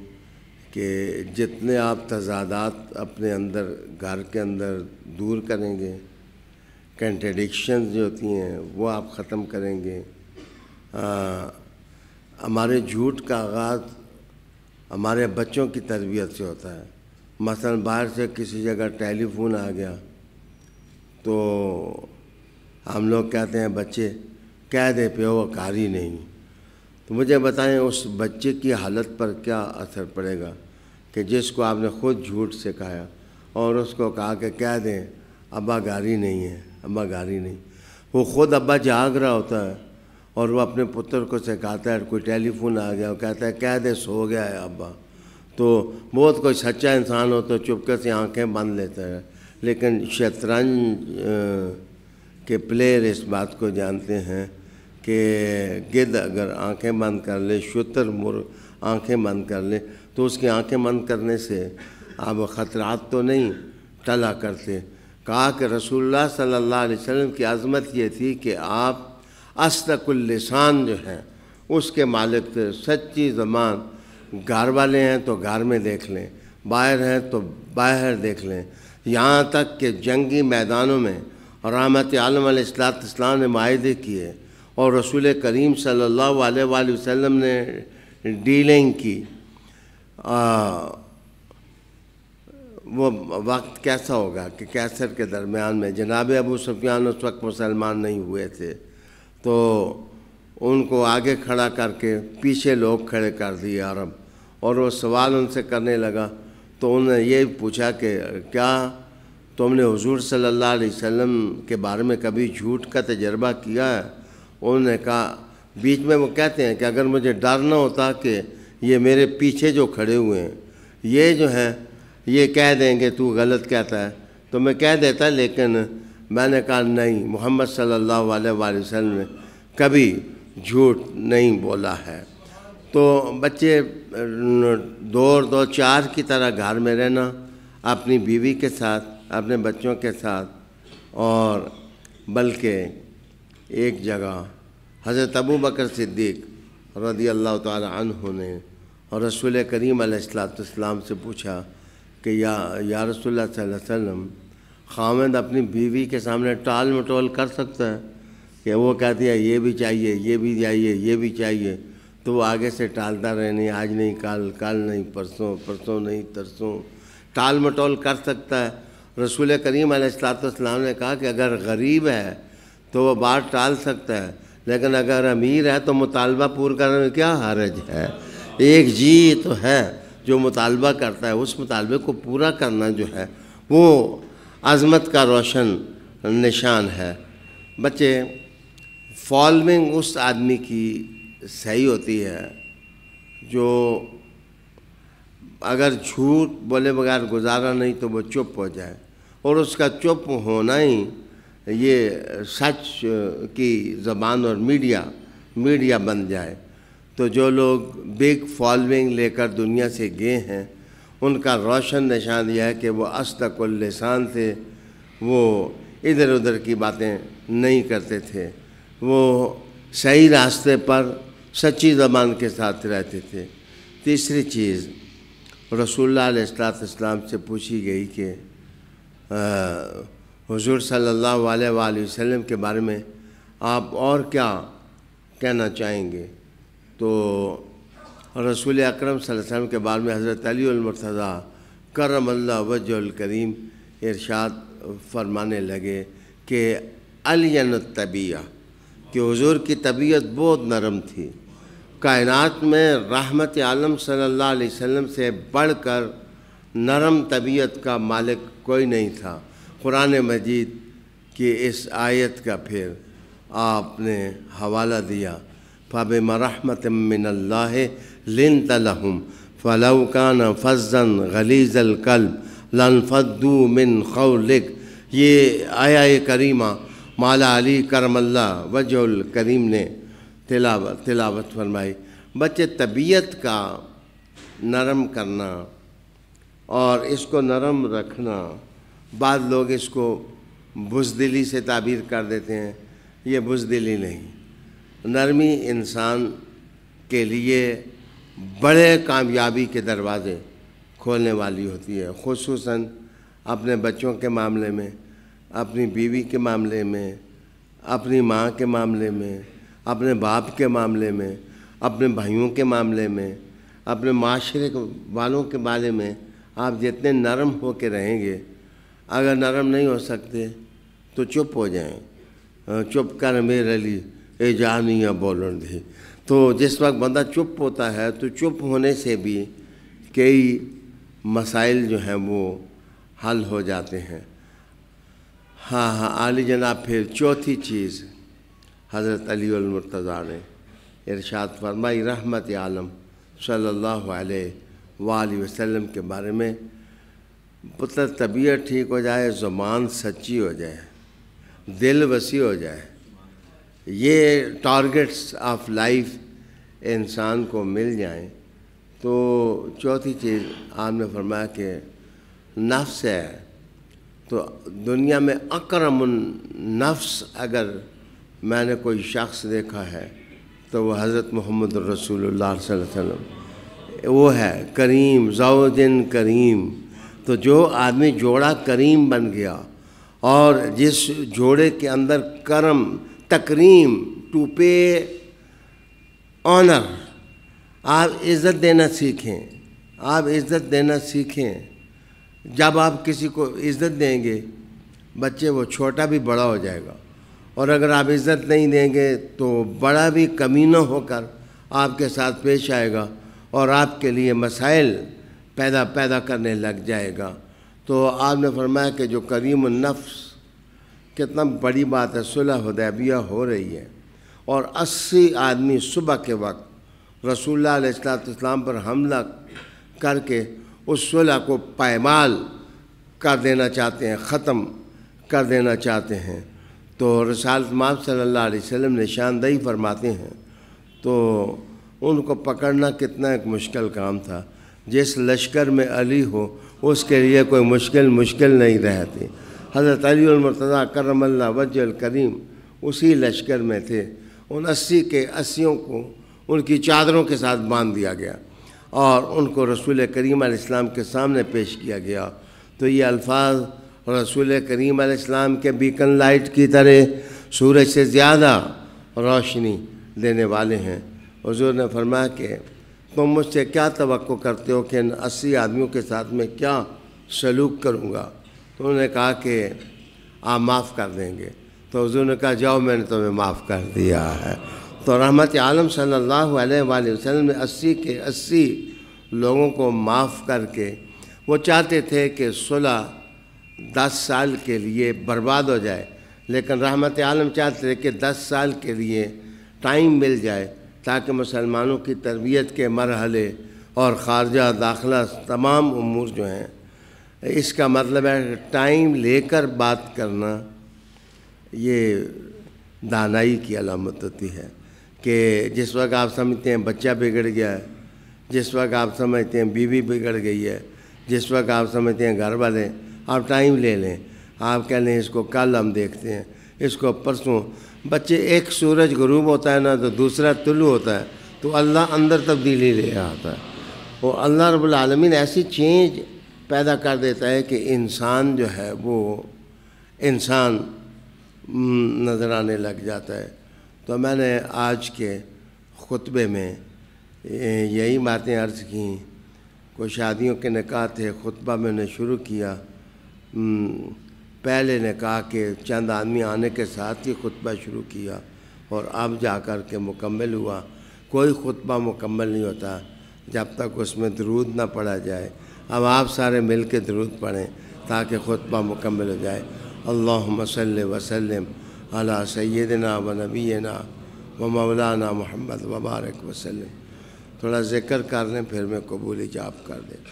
کہ جتنے آپ تضادات اپنے اندر، گھر کے اندر دور کریں گے، کنٹرڈکشنز جو ہوتی ہیں وہ آپ ختم کریں گے۔ ہمارے جھوٹ کا آغاز ہمارے بچوں کی تربیت سے ہوتا ہے۔ مثلا باہر سے کسی جگہ ٹیلی فون آ گیا تو ہم لوگ کہتے ہیں بچے کہہ دے پہ وہ کار ہی نہیں۔ تو مجھے بتائیں اس بچے کی حالت پر کیا اثر پڑے گا کہ جس کو آپ نے خود جھوٹ سکھایا اور اس کو کہا کہ کہہ دیں ابا گاڑی نہیں ہے، ابا گاڑی نہیں۔ وہ خود ابا جاگ رہا ہوتا ہے اور وہ اپنے پتر کو سکھاتا ہے، کوئی ٹیلی فون آ گیا وہ کہتا ہے کہہ دے سو گیا ہے ابا۔ تو بہت کوئی سچا انسان ہو تو چپکے سے آنکھیں بند لیتا ہے، لیکن شطرنج کے پلیئر اس بات کو جانتے ہیں کہ گدھ اگر آنکھیں بند کر لے، شتر مرغ آنکھیں بند کر لے تو اس کی آنکھیں بند کرنے سے آپ خطرات تو نہیں ٹلا کرتے۔ کہا کہ رسول اللہ صلی اللہ علیہ وسلم کی عظمت یہ تھی کہ آپ اصدق اللسان جو ہیں اس کے مالک تھے، سچی زبان۔ گھر والے ہیں تو گھر میں دیکھ لیں، باہر ہیں تو باہر دیکھ لیں، یہاں تک کہ جنگی میدانوں میں رحمت عالم علیہ السلام نے معاہدے کیے اور رسول کریم صلی اللہ علیہ وآلہ وسلم نے ڈیلنگ کی۔ وہ وقت کیسا ہوگا کہ کیسر کے درمیان میں جناب ابو سفیان اس وقت مسلمان نہیں ہوئے تھے، تو ان کو آگے کھڑا کر کے پیچھے لوگ کھڑے کر دیے عرب، اور وہ سوال ان سے کرنے لگا تو انہوں نے یہ پوچھا کہ کیا تم نے حضور صلی اللہ علیہ وسلم کے بارے میں کبھی جھوٹ کا تجربہ کیا ہے؟ انہوں نے کہا، بیچ میں وہ کہتے ہیں کہ اگر مجھے ڈر نہ ہوتا کہ یہ میرے پیچھے جو کھڑے ہوئے ہیں یہ جو ہیں یہ کہہ دیں گے تو غلط کہتا ہے تو میں کہہ دیتا، لیکن میں نے کہا نہیں، محمد صلی اللہ علیہ وآلہ وسلم نے کبھی جھوٹ نہیں بولا ہے۔ تو بچے دو چار کی طرح گھر میں رہنا، اپنی بیوی کے ساتھ، اپنے بچوں کے ساتھ، اور بلکہ ایک جگہ حضرت ابو بکر صدیق رضی اللہ تعالی عنہ نے اور رسول کریم علیہ السلام سے پوچھا کہ یا رسول اللہ صلی اللہ علیہ وسلم، خاوند اپنی بیوی کے سامنے ٹال مٹول کر سکتا ہے کہ وہ کہتی ہے یہ بھی چاہیے، یہ بھی چاہیے، یہ بھی چاہیے، تو وہ آگے سے ٹالتا رہے، نہیں آج نہیں، کل نہیں، پرسوں نہیں، ترسوں، ٹال مٹول کر سکتا ہے۔ رسول کریم علیہ السلام نے کہا کہ اگر غریب ہے تو وہ بات ٹال سکتا ہے، لیکن اگر امیر ہے تو مطالبہ پورا کرنے میں کیا حرج ہے؟ ایک جی تو ہے جو مطالبہ کرتا ہے، اس مطالبے کو پورا کرنا جو ہے وہ عظمت کا روشن نشان ہے۔ بچے، فالوئنگ اس آدمی کی صحیح ہوتی ہے جو اگر جھوٹ بولے بغیر گزارا نہیں تو وہ چپ ہو جائے، اور اس کا چپ ہونا ہی یہ سچ کی زبان اور میڈیا بن جائے۔ تو جو لوگ بگ فالوئنگ لے کر دنیا سے گئے ہیں ان کا روشن نشان یہ ہے کہ وہ اصدق اللسان تھے، وہ ادھر ادھر کی باتیں نہیں کرتے تھے، وہ صحیح راستے پر سچی زبان کے ساتھ رہتے تھے۔ تیسری چیز رسول اللہ علیہ السلام سے پوچھی گئی کہ حضور صلی اللہ علیہ وآلہ وسلم کے بارے میں آپ اور کیا کہنا چاہیں گے؟ تو رسول اکرم صلی اللہ علیہ وسلم کے بارے میں حضرت علی المرتضیٰ کرم اللہ وجہ الکریم ارشاد فرمانے لگے کہ الین الطبیعہ، کہ حضور کی طبیعت بہت نرم تھی، کائنات میں رحمت عالم صلی اللہ علیہ وسلم سے بڑھ کر نرم طبیعت کا مالک کوئی نہیں تھا۔ قرآن مجید کی اس آیت کا پھر آپ نے حوالہ دیا، فَبِمَا رَحْمَةٍ مِّنَ اللَّهِ لِنْتَ لَهُمْ فَلَوْ كَانَ فَظًّا غَلِيظَ الْقَلْبِ لَانفَضُّوا مِنْ حَوْلِكَ۔ یہ آیہ کریمہ مولا علی کرم اللہ وجہ الکریم نے تلاوت فرمائی۔ بچے، طبیعت کا نرم کرنا اور اس کو نرم رکھنا، بعض لوگ اس کو بزدلی سے تعبیر کر دیتے ہیں، یہ بزدلی نہیں، نرمی انسان کے لیے بڑے کامیابی کے دروازے کھولنے والی ہوتی ہے، خصوصاً اپنے بچوں کے معاملے میں، اپنی بیوی کے معاملے میں، اپنی ماں کے معاملے میں، اپنے باپ کے معاملے میں، اپنے بھائیوں کے معاملے میں، اپنے معاشرے والوں کے بارے میں آپ جتنے نرم ہو کے رہیں گے، اگر نرم نہیں ہو سکتے تو چپ ہو جائیں، چپ کر میرے لیے اے جانیاں بولن دی۔ تو جس وقت بندہ چپ ہوتا ہے تو چپ ہونے سے بھی کئی مسائل جو ہیں وہ حل ہو جاتے ہیں۔ ہاں عالی جناب، پھر چوتھی چیز حضرت علی المرتضیٰ نے ارشاد فرمائی رحمت عالم صلی اللہ علیہ وآلہ وسلم کے بارے میں، پتہ طبیعت ٹھیک ہو جائے، زبان سچی ہو جائے، دل وسیع ہو جائے، یہ ٹارگٹس آف لائف انسان کو مل جائیں تو چوتھی چیز آپ نے فرمایا کہ نفس ہے۔ تو دنیا میں اکرم النفس اگر میں نے کوئی شخص دیکھا ہے تو وہ حضرت محمد رسول اللہ صلی اللہ علیہ وسلم، وہ ہے کریم، زوجن کریم۔ تو جو آدمی جوڑا کریم بن گیا اور جس جوڑے کے اندر کرم، تکریم، ٹو پے آنر، آپ عزت دینا سیکھیں، آپ عزت دینا سیکھیں۔ جب آپ کسی کو عزت دیں گے، بچے وہ چھوٹا بھی بڑا ہو جائے گا، اور اگر آپ عزت نہیں دیں گے تو بڑا بھی کمینہ ہو کر آپ کے ساتھ پیش آئے گا اور آپ کے لیے مسائل پیدا کرنے لگ جائے گا۔ تو آپ نے فرمایا کہ جو کریم النفس، کتنا بڑی بات ہے، صلح حدیبیہ ہو رہی ہے اور 80 آدمی صبح کے وقت رسول اللہ علیہ السلام پر حملہ کر کے اس صلح کو پائمال کر دینا چاہتے ہیں، ختم کر دینا چاہتے ہیں۔ تو رسالت مآب صلی اللہ علیہ وسلم نشاندہی فرماتے ہیں تو ان کو پکڑنا کتنا ایک مشکل کام تھا۔ جس لشکر میں علی ہو اس کے لیے کوئی مشکل نہیں رہتی۔ حضرت علی المرتضیٰ کرم اللہ وجہ الکریم اسی لشکر میں تھے۔ ان 80 کے 80 کو ان کی چادروں کے ساتھ باندھ دیا گیا اور ان کو رسول کریم علیہ السلام کے سامنے پیش کیا گیا۔ تو یہ الفاظ رسول کریم علیہ السلام کے بیکن لائٹ کی طرح سورج سے زیادہ روشنی دینے والے ہیں۔ حضور نے فرمایا کہ تم مجھ سے کیا توقع کرتے ہو کہ ان 80 آدمیوں کے ساتھ میں کیا سلوک کروں گا؟ تو انہوں نے کہا کہ آپ معاف کر دیں گے۔ تو حضور نے کہا جاؤ، میں نے تمہیں معاف کر دیا ہے۔ تو رحمت عالم صلی اللہ علیہ وآلہ وسلم نے 80 کے 80 لوگوں کو معاف کر کے، وہ چاہتے تھے کہ صلح 10 سال کے لیے برباد ہو جائے، لیکن رحمت عالم چاہتے تھے کہ 10 سال کے لیے ٹائم مل جائے تاکہ مسلمانوں کی تربیت کے مرحلے اور خارجہ داخلہ تمام امور جو ہیں، اس کا مطلب ہے کہ ٹائم لے کر بات کرنا یہ دانائی کی علامت ہوتی ہے کہ جس وقت آپ سمجھتے ہیں بچہ بگڑ گیا ہے، جس وقت آپ سمجھتے ہیں بیوی بگڑ گئی ہے، جس وقت آپ سمجھتے ہیں گھر والے، آپ ٹائم لے لیں، آپ کہہ لیں اس کو کل ہم دیکھتے ہیں، اس کو پرسوں۔ بچے ایک سورج غروب ہوتا ہے نا تو دوسرا طلوع ہوتا ہے، تو اللہ اندر تبدیلی لے آتا ہے۔ اور اللہ رب العالمین ایسی چینج پیدا کر دیتا ہے کہ انسان جو ہے وہ انسان نظر آنے لگ جاتا ہے۔ تو میں نے آج کے خطبے میں یہی باتیں عرض کیں۔ کوئی شادیوں کے نکاح تھے، خطبہ میں نے شروع کیا، پہلے نے کہا کہ چند آدمی آنے کے ساتھ ہی خطبہ شروع کیا اور اب جا کر کے مکمل ہوا۔ کوئی خطبہ مکمل نہیں ہوتا جب تک اس میں درود نہ پڑھا جائے۔ اب آپ سارے مل کے درود پڑھیں تاکہ خطبہ مکمل ہو جائے۔ اللہم صلی وسلم علی سیدنا و نبینا و مولانا محمد وبارک وسلم۔ تھوڑا ذکر کر لیں پھر میں قبول ایجاب کر دیں۔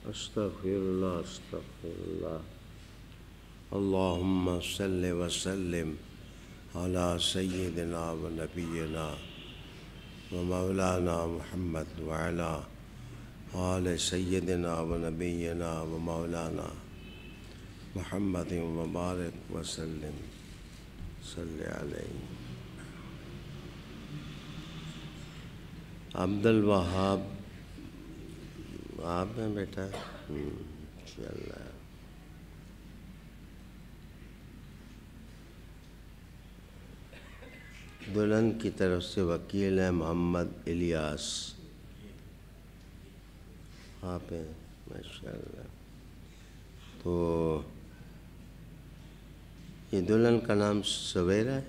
استغفر اللہ اللہم صلی وسلم علی سیدنا و نبینا و مولانا محمد وعلی آل سیدنا و نبینا و مولانا محمد وبارک وسلم صلی علیہ. عبد الوہاب آپ نے بیٹا انشاءاللہ. دلہن کی طرف سے وکیل ہیں محمد الیاس. آپ ہیں ماشاءاللہ. تو یہ دلہن کا نام سویرا ہے.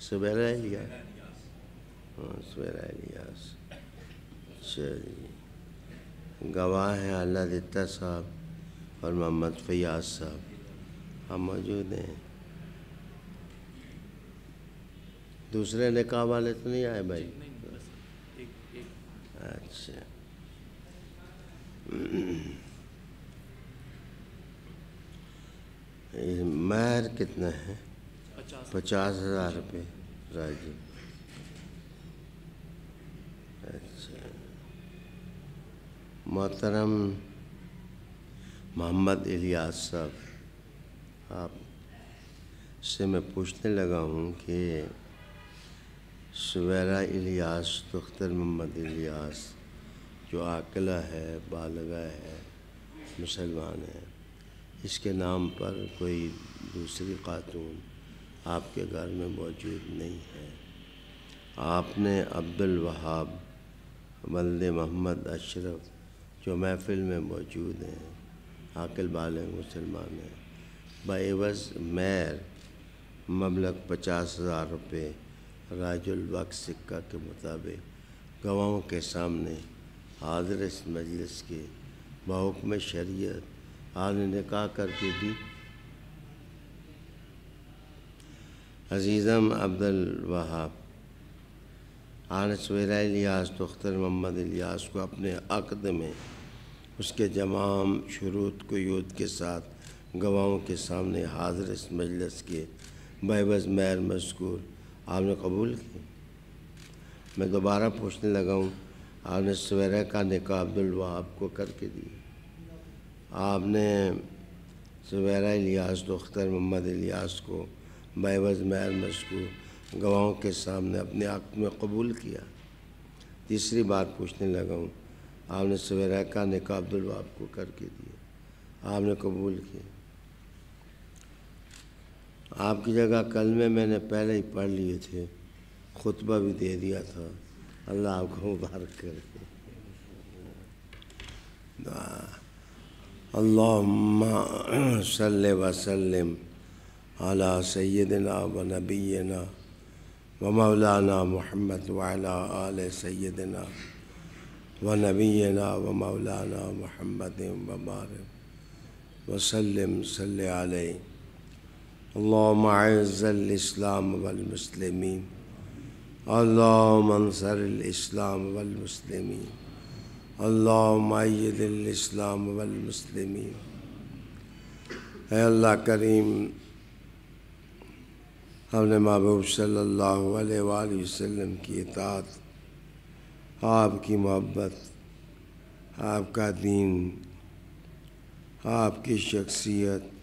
سویرا الیاس. ہاں سویرا الیاس. چلیے. گواہ ہیں اللہ دتا صاحب اور محمد فیاض صاحب. ہم موجود ہیں. دوسرے نکاح والے تو نہیں آئے بھائی؟ اچھا. مہر کتنا ہے؟ 50,000 روپے. راجی. اچھا. محترم محمد الیاس صاحب، آپ سے میں پوچھنے لگا ہوں کہ سویرا الیاس دختر محمد الیاس جو عاقلہ ہے، بالغہ ہے، مسلمان ہے، اس کے نام پر کوئی دوسری خاتون آپ کے گھر میں موجود نہیں ہے. آپ نے عبد الوہاب ولد محمد اشرف جو محفل میں موجود ہیں، عاقل بالغ مسلمان ہیں، بعوض مہر مبلغ 50,000 روپے راج الوقت سکہ کے مطابق گواہوں کے سامنے حاضر اس مجلس کے بحکم شریعت آپ نے نکاح کر کے دی. عزیزم عبد الوہاب، آن سویرا الیاس دختر محمد الیاس کو اپنے عقد میں اس کے تمام شروط قیود کے ساتھ گواہوں کے سامنے حاضر اس مجلس کے بعوض مہر مذکور آپ نے قبول کی. میں دوبارہ پوچھنے لگا ہوں، آپ نے سویرا کا نکاح عبد الوہاب کو کر کے دی. آپ نے سویرا الیاس دختر محمد الیاس کو بعوض مہر مذکور گواہوں کے سامنے اپنے عقد میں قبول کیا. تیسری بات پوچھنے لگا ہوں، آپ نے سویرا کا نکاح عبد الوہاب کو کر کے دیا، آپ نے قبول کیا. آپ کی جگہ کلمے میں نے پہلے ہی پڑھ لیے تھے، خطبہ بھی دے دیا تھا. اللہ آپ کو مبارک کرے. اللہم صلی وسلم علی سیدنا و نبینا و مولانا محمد وعلی آل سیدنا و نبینا و مولانا محمد وبارک وسلم صلی علیہ. اللہم اعز الاسلام والمسلمین، اللہم انصر الاسلام والمسلمین، اللہم اید الاسلام والمسلمین. اے اللہ کریم، اپنے محبوب صلی اللہ علیہ وآلہ وسلم کی اطاعت، آپ کی محبت، آپ کا دین، آپ کی شخصیت،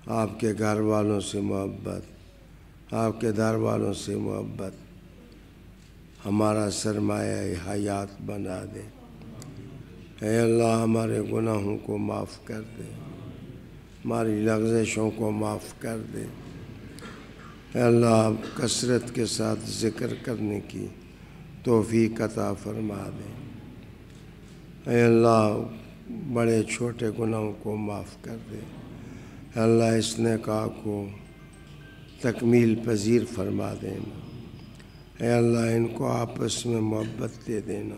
آپ کے گھر والوں سے محبت، آپ کے در والوں سے محبت ہمارا سرمایہ حیات بنا دے. اے اللہ ہمارے گناہوں کو معاف کر دے، ہماری لغزشوں کو معاف کر دے. اے اللہ کثرت کے ساتھ ذکر کرنے کی توفیق عطا فرما دے. اے اللہ بڑے چھوٹے گناہوں کو معاف کر دے. اے اللہ اس نکاح کو تکمیل پذیر فرما دینا. اے اللہ ان کو آپس میں محبت دے دینا،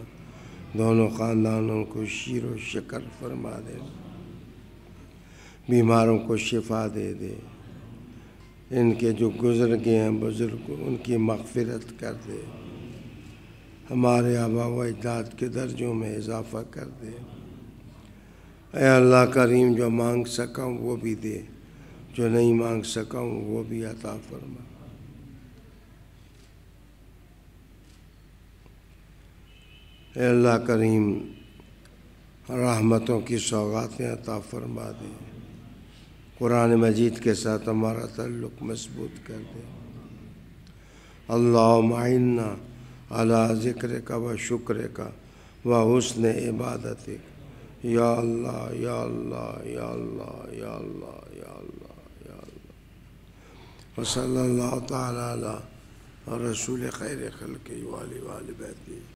دونوں خاندانوں کو شیر و شکر فرما دینا. بیماروں کو شفا دے دے. ان کے جو گزر گئے ہیں بزرگ ان کی مغفرت کر دے. ہمارے آبا و اجداد کے درجوں میں اضافہ کر دے. اے اللہ کریم جو مانگ سکا ہوں وہ بھی دے، جو نہیں مانگ سکا ہوں وہ بھی عطا فرما۔ اے اللہ کریم رحمتوں کی سوغاتیں عطا فرما دے، قرآن مجید کے ساتھ ہمارا تعلق مضبوط کر دے۔ اللہم اعنا علی ذکرک و شکرک و حسن عبادتک، یا اللہ یا اللہ یا اللہ یا اللہ یا اللہ یا اللہ۔ وصلی اللہ تعالی علی رسول خیر خلق وآلہ بیتہ۔